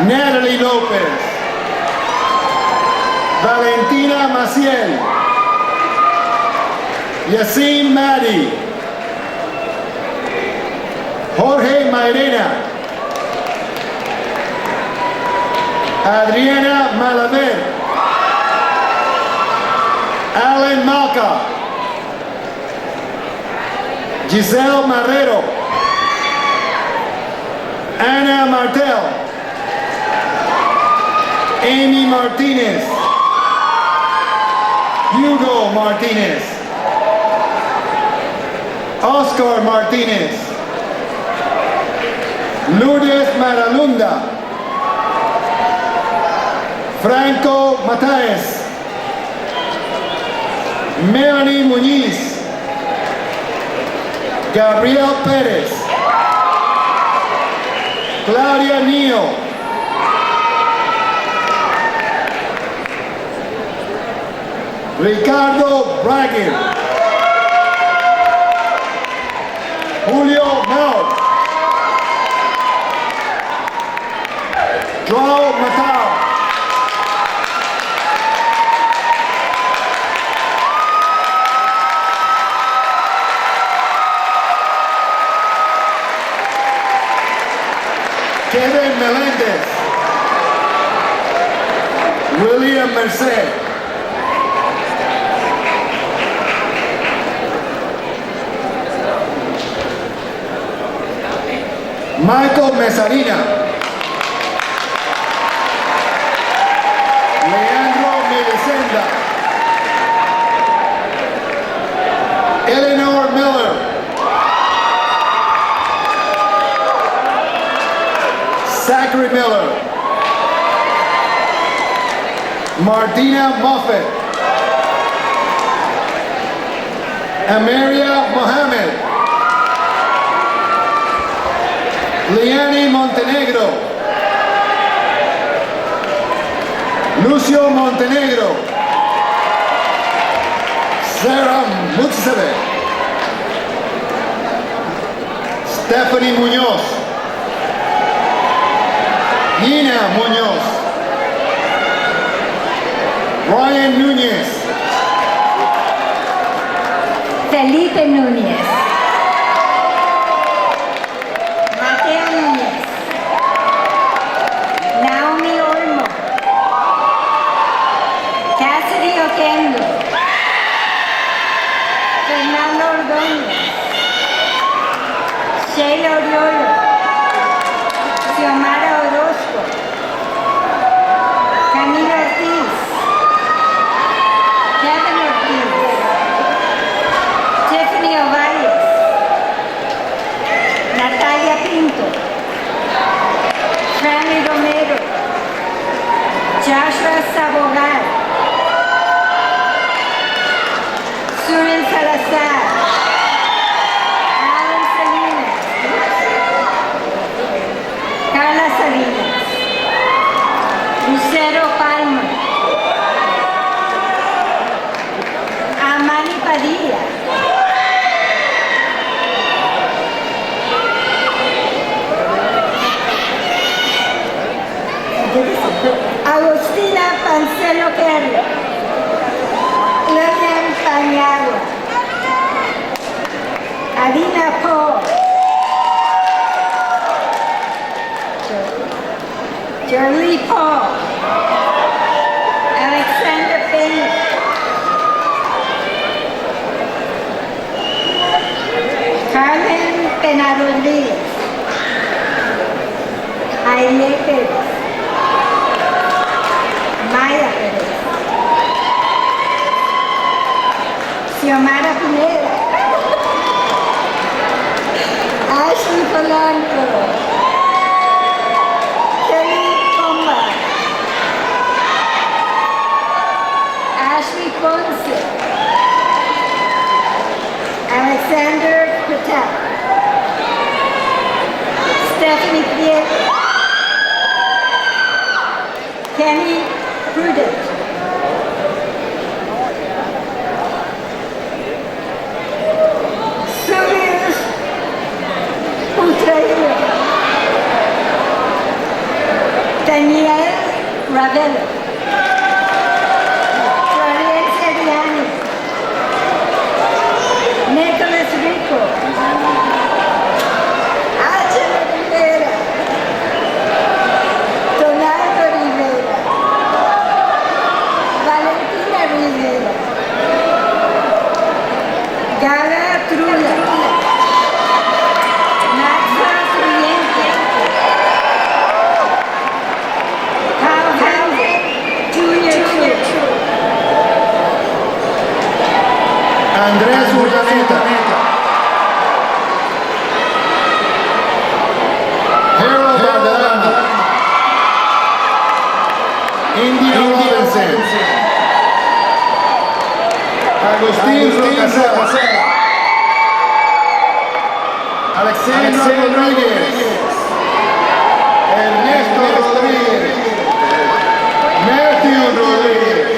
Natalie Lopez. Valentina Maciel. Yassin Madi. Jorge Mairena. Adriana Malaver. Alan Malka. Giselle Marrero. Ana Martel. Amy Martinez. Hugo Martinez. Oscar Martinez. Lourdes Maralunda. Franco Mataes. Melanie Muñiz. Gabriel Pérez. Claudia Nio. Ricardo Braggin. Julio Mel. Joao Matao. Kevin Melendez. William Merced. Michael Mesarina. Leandro Melisenda. Eleanor Miller. Zachary Miller. Martina Moffett. Ameria Mohammed. Liani Montenegro. Lucio Montenegro. Sarah Mutseve. Stephanie Muñoz. Nina Muñoz. Brian Núñez. Felipe Núñez. Mateo Núñez. Naomi Olmo. Cassidy Oquendo. Fernando Ordóñez. Sheila Oriolo. Xiomara Orozco. Camilo Ortiz. Kevin Ortiz. Tiffany Ovalles. Padilla. Agustina Pancelo Kerry. Lilian Paniagua. Adina Paul. Jolie Paul. Alexander Payne. Carmen Pena Rodriguez. Aile Pérez. Maya Pérez. Xiomara Pineda. Ashley Polanco. Kelly Comba. Ashley Ponce. Alexander Patel. Stephanie Prieto. Kenny Prudent. Julius Putraío. Daniel Ravelo. Florencia Diani. Nicholas Rico. Ángela Rivera. Donaldo Rivera. Valentina Rivera. Gala Trula. Naxa Truyente. Hal Hauser. Junior True. Andrés Urdaneta. Harold Valderrama. India Robinson. Agustín Rocasera. Alexandra Rodríguez. Ernesto Rodríguez. Matthew Rodríguez.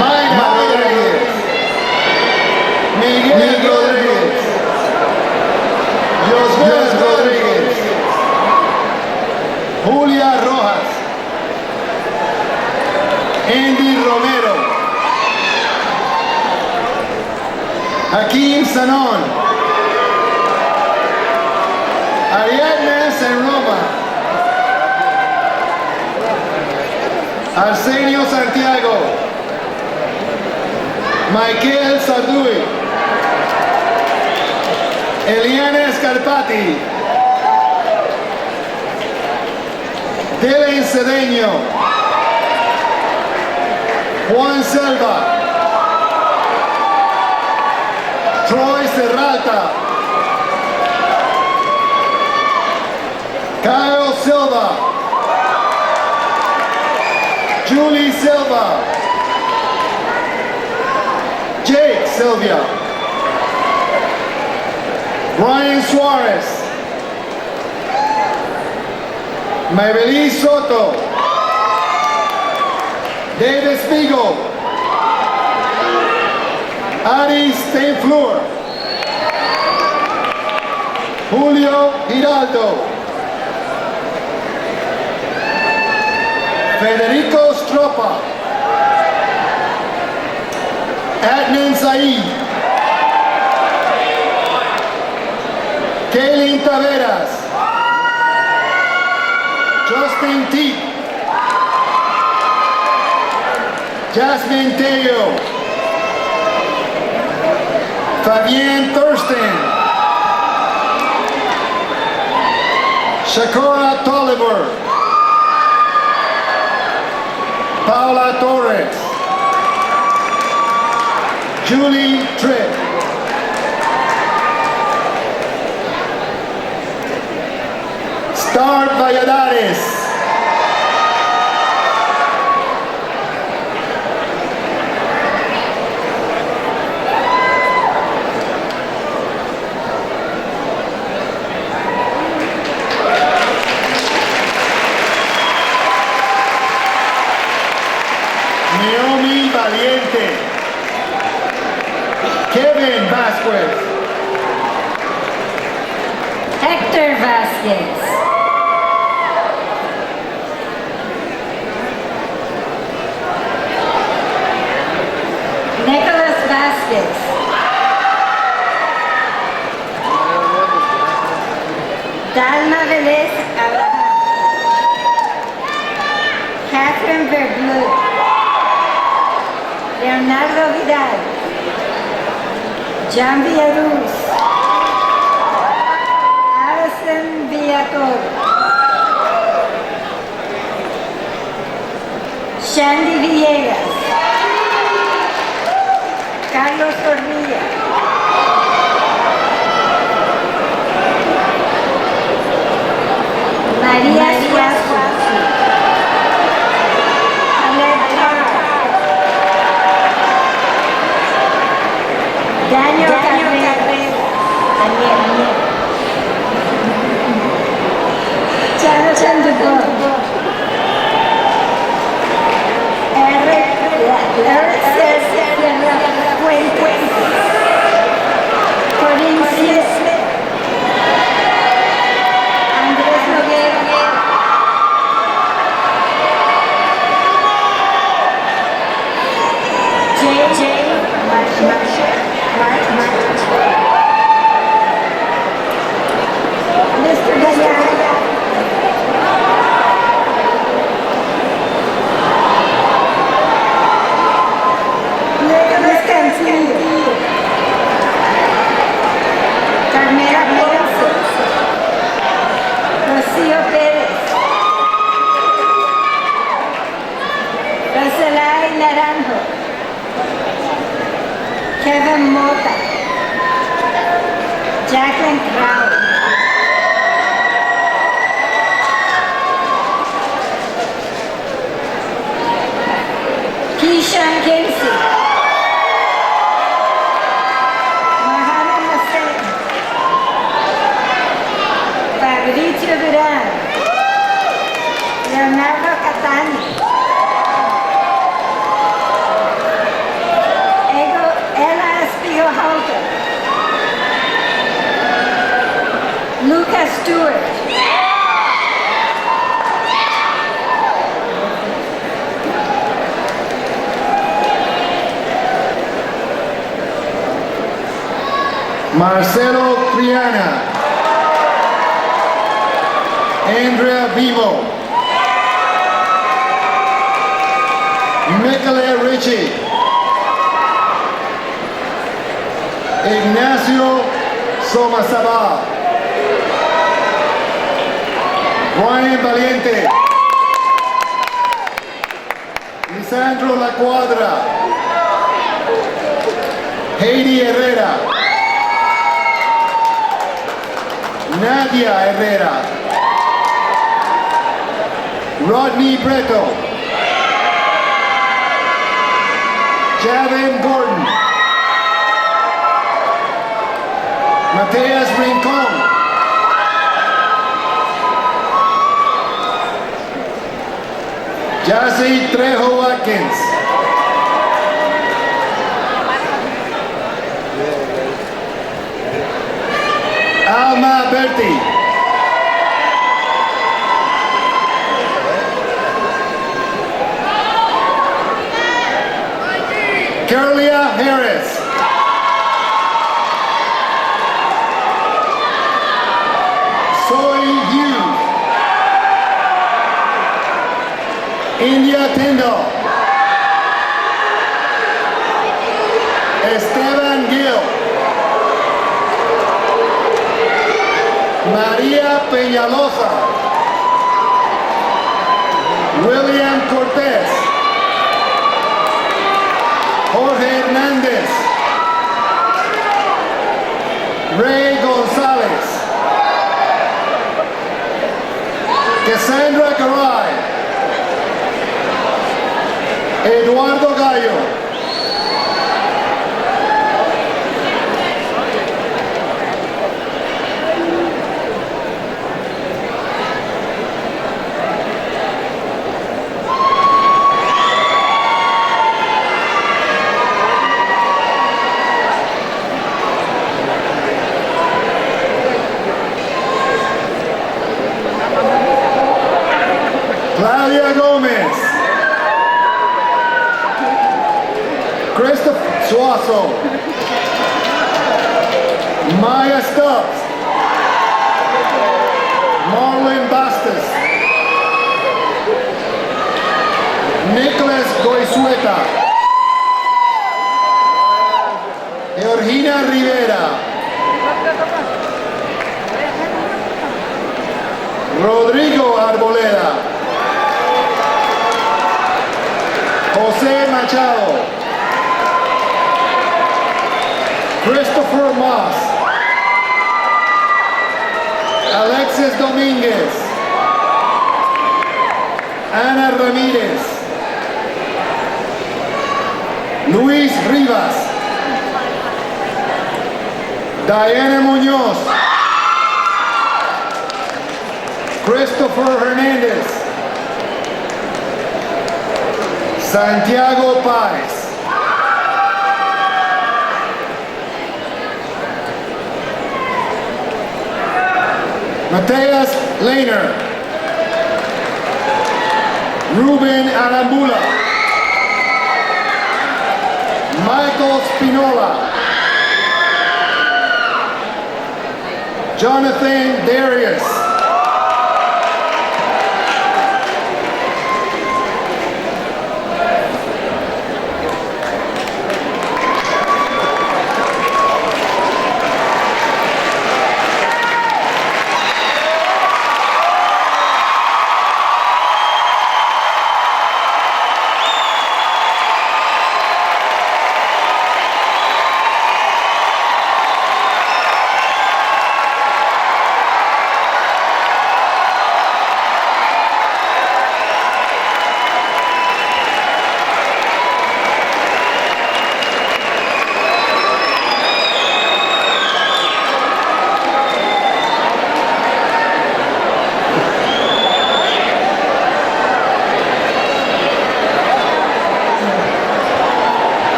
Mayra Rodríguez. Miguel Rodríguez. José Rodríguez. Julia Rojas. Andy Romero. Hakeem Sanon. Ariadna Senroma. Arsenio Santiago. Michael Sardui. Eliana Scarpati. Dylan Cedeño. Juan Selva. Troy Serralta. Kyle Silva. Julie Silva. Jake Sylvia. Ryan Suarez. Maybelline Soto. David Spiegel. Ari Steinfleur. Julio Giraldo. Federico Stropa. Adnan Said. Kaylin Taveras. Justin Teep. Jasmine Tello. Fabienne Thurston. Shakura Tolliver. Paula Torres. Julie Tripp. Star Valladares. Naomi Valiente. después. Hector Vasquez. Nicholas Vasquez. Dalma Velez Abraham. Catherine Verbleu. Leonardo Vidal. John Villaruz. Alison Villatoro. Shandy Villegas. Carlos Corrilla. María Suazo. Alec Carr. Daniel Carrera. Daniel. Jonathan DeBoer. Eric César Fuentes. Corín Smith. Andrés Noguera. J. Mr. Gallagher. Nicholas Cantillo. Carmela Ponce. Rocío Pérez. Roselay Naranjo. Kevin Mota. Jacqueline Crow. Keishan Kinsey. Mohamed Hussein. Fabrizio Duran. Leonardo Catani. Ella Espio Halter. Lucas Stewart. Marcelo Triana. Andrea Vivo. Michael Ritchie. Ignacio Somasaba. Brian Valiente. Lisandro La Cuadra. Heidi Herrera. Nadia Herrera. Rodney Breto. Javin Gordon. Mateas Rincon. Jassy Trejo Watkins. Alma Berti. Carlia Harris. Soy Hughes. India Tyndall. Esteban Gil. María Peñalosa. William Cortez. Jorge Hernández. Ray González. Cassandra Garay. Eduardo Gallo. Christopher Suazo, Maya Stubbs, Marlon Bastos, Nicholas Goizueta, Georgina Rivera, Rodrigo Arboleda, José Machado, Christopher Moss, Alexis Dominguez, Ana Ramírez, Luis Rivas, Diana Muñoz, Christopher Hernandez, Santiago Páez, Mateas Lehner, Ruben Arambula, Michael Spinola, Jonathan Darius,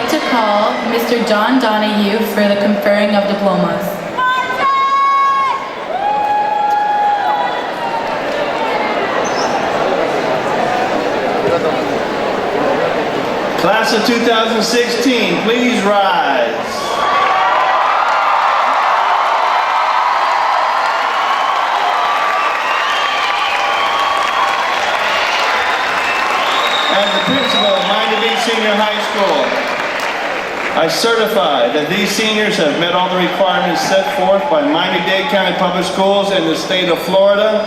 to call Mr. John Donahue for the conferring of diplomas. Class of 2016, please rise. As the principal of Miami Beach Senior High School, I certify that these seniors have met all the requirements set forth by Miami-Dade County Public Schools and the state of Florida.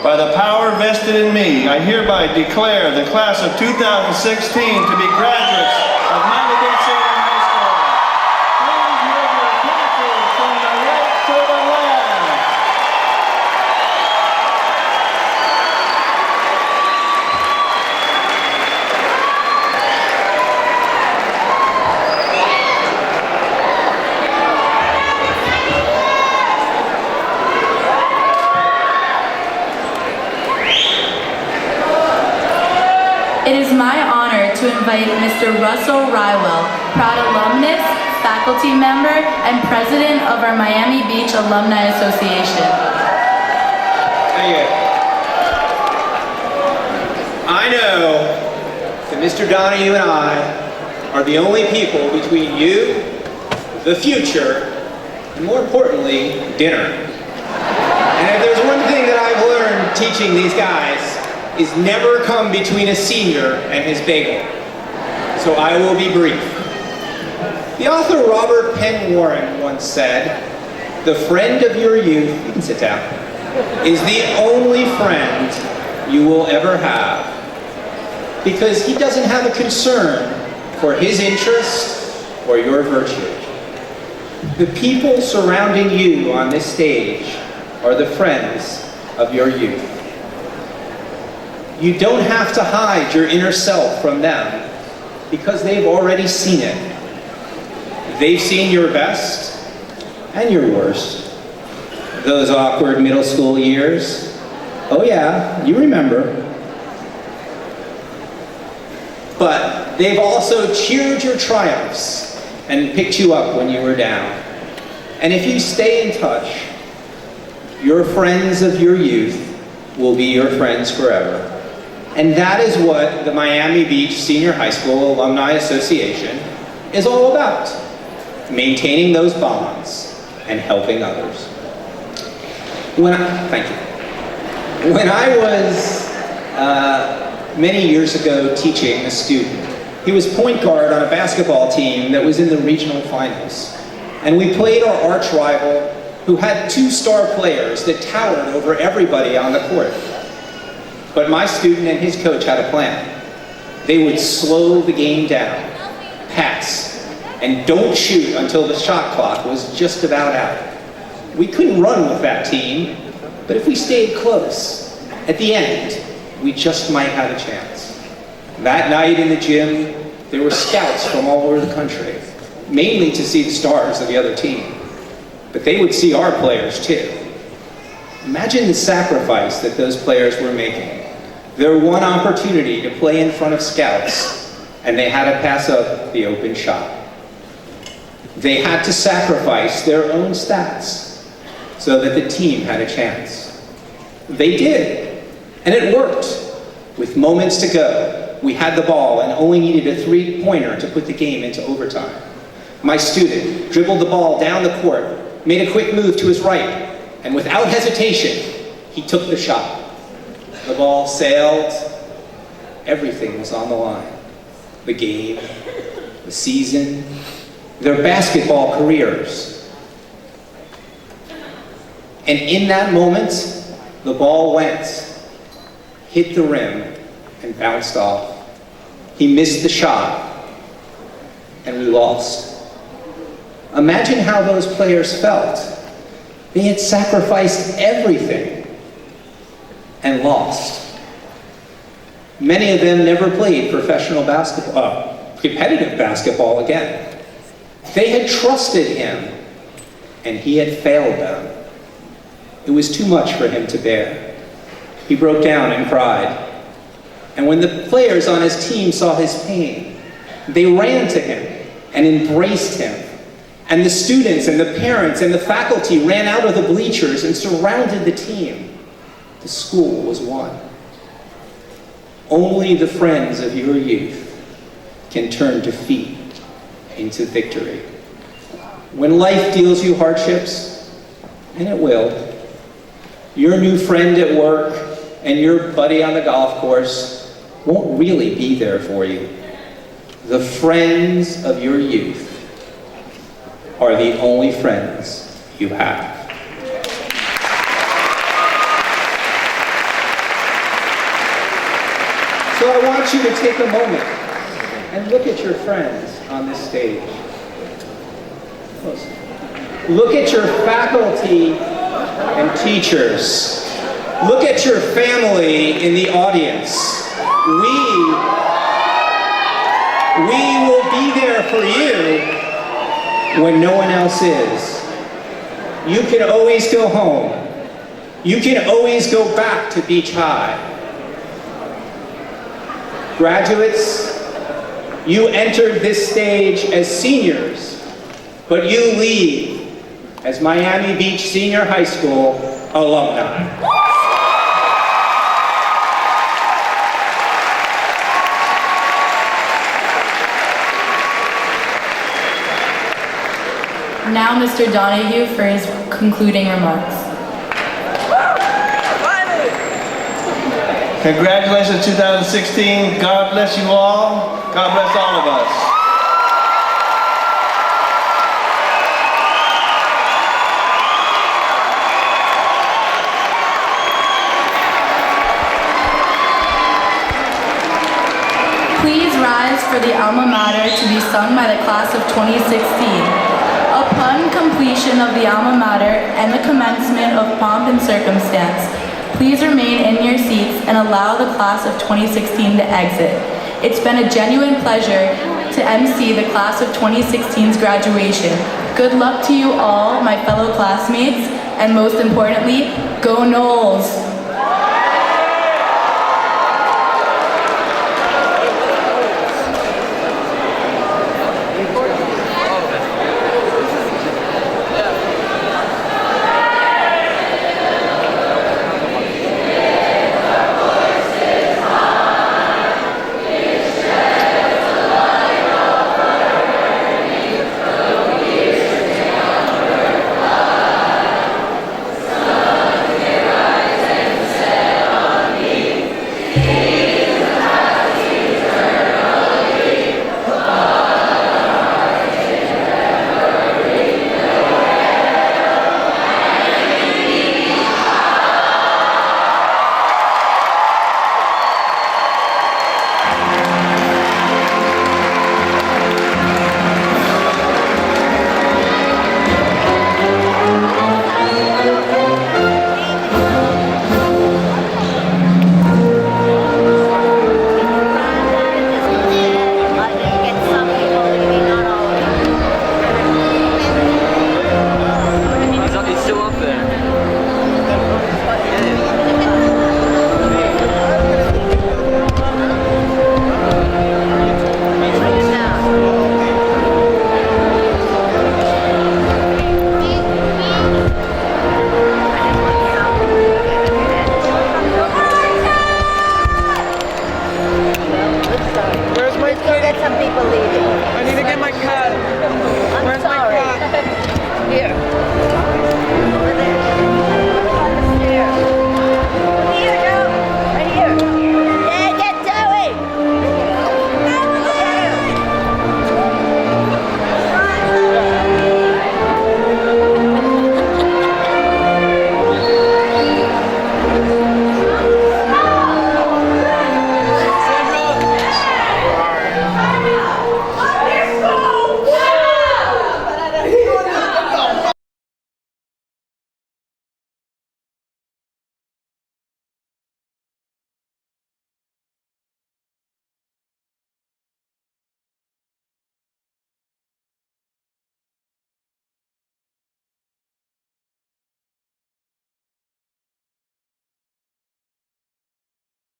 By the power vested in me, I hereby declare the class of 2016 to be graduates of Miami-Dade Senior High School. Please move your attention from the right to the left. It is my honor to invite Mr. Russell Rywell, proud alumnus, faculty member, and president of our Miami Beach Alumni Association. Thank you. I know that Mr. Donahue and I are the only people between you, the future, and more importantly, dinner. And if there's one thing that I've learned teaching these guys, is never come between a senior and his bagel. So I will be brief. The author Robert Penn Warren once said, "The friend of your youth," you can sit down, "is the only friend you will ever have, because he doesn't have a concern for his interests or your virtue." The people surrounding you on this stage are the friends of your youth. You don't have to hide your inner self from them, because they've already seen it. They've seen your best and your worst. Those awkward middle school years. Oh yeah, you remember. But they've also cheered your triumphs and picked you up when you were down. And if you stay in touch, your friends of your youth will be your friends forever. And that is what the Miami Beach Senior High School Alumni Association is all about. Maintaining those bonds and helping others. Thank you. When I was many years ago teaching a student, he was point guard on a basketball team that was in the regional finals. And we played our arch rival, who had 2 star players that towered over everybody on the court. But my student and his coach had a plan. They would slow the game down, pass, and don't shoot until the shot clock was just about out. We couldn't run with that team, but if we stayed close, at the end, we just might have a chance. That night in the gym, there were scouts from all over the country, mainly to see the stars of the other team. But they would see our players too. Imagine the sacrifice that those players were making. Their one opportunity to play in front of scouts, and they had to pass up the open shot. They had to sacrifice their own stats so that the team had a chance. They did, and it worked. With moments to go, we had the ball and only needed a 3-pointer to put the game into overtime. My student dribbled the ball down the court, made a quick move to his right, and without hesitation, he took the shot. The ball sailed. Everything was on the line. The game, the season, their basketball careers. And in that moment, the ball went, hit the rim, and bounced off. He missed the shot, and we lost. Imagine how those players felt. They had sacrificed everything and lost. Many of them never played professional basketball, competitive basketball again. They had trusted him, and he had failed them. It was too much for him to bear. He broke down and cried. And when the players on his team saw his pain, they ran to him and embraced him. And the students and the parents and the faculty ran out of the bleachers and surrounded the team. The school was won. Only the friends of your youth can turn defeat into victory. When life deals you hardships, and it will, your new friend at work and your buddy on the golf course won't really be there for you. The friends of your youth are the only friends you have. So I want you to take a moment and look at your friends on this stage. Look at your faculty and teachers. Look at your family in the audience. We will be there for you when no one else is. You can always go home. You can always go back to Beach High. Graduates, you entered this stage as seniors, but you leave as Miami Beach Senior High School alumni. Now Mr. Donahue for his concluding remarks. Congratulations 2016. God bless you all. God bless all of us. Please rise for the alma mater to be sung by the class of 2016. Upon completion of the alma mater and the commencement of pomp and circumstance, please remain in your seats and allow the class of 2016 to exit. It's been a genuine pleasure to MC the class of 2016's graduation. Good luck to you all, my fellow classmates, and most importantly, go Knowles!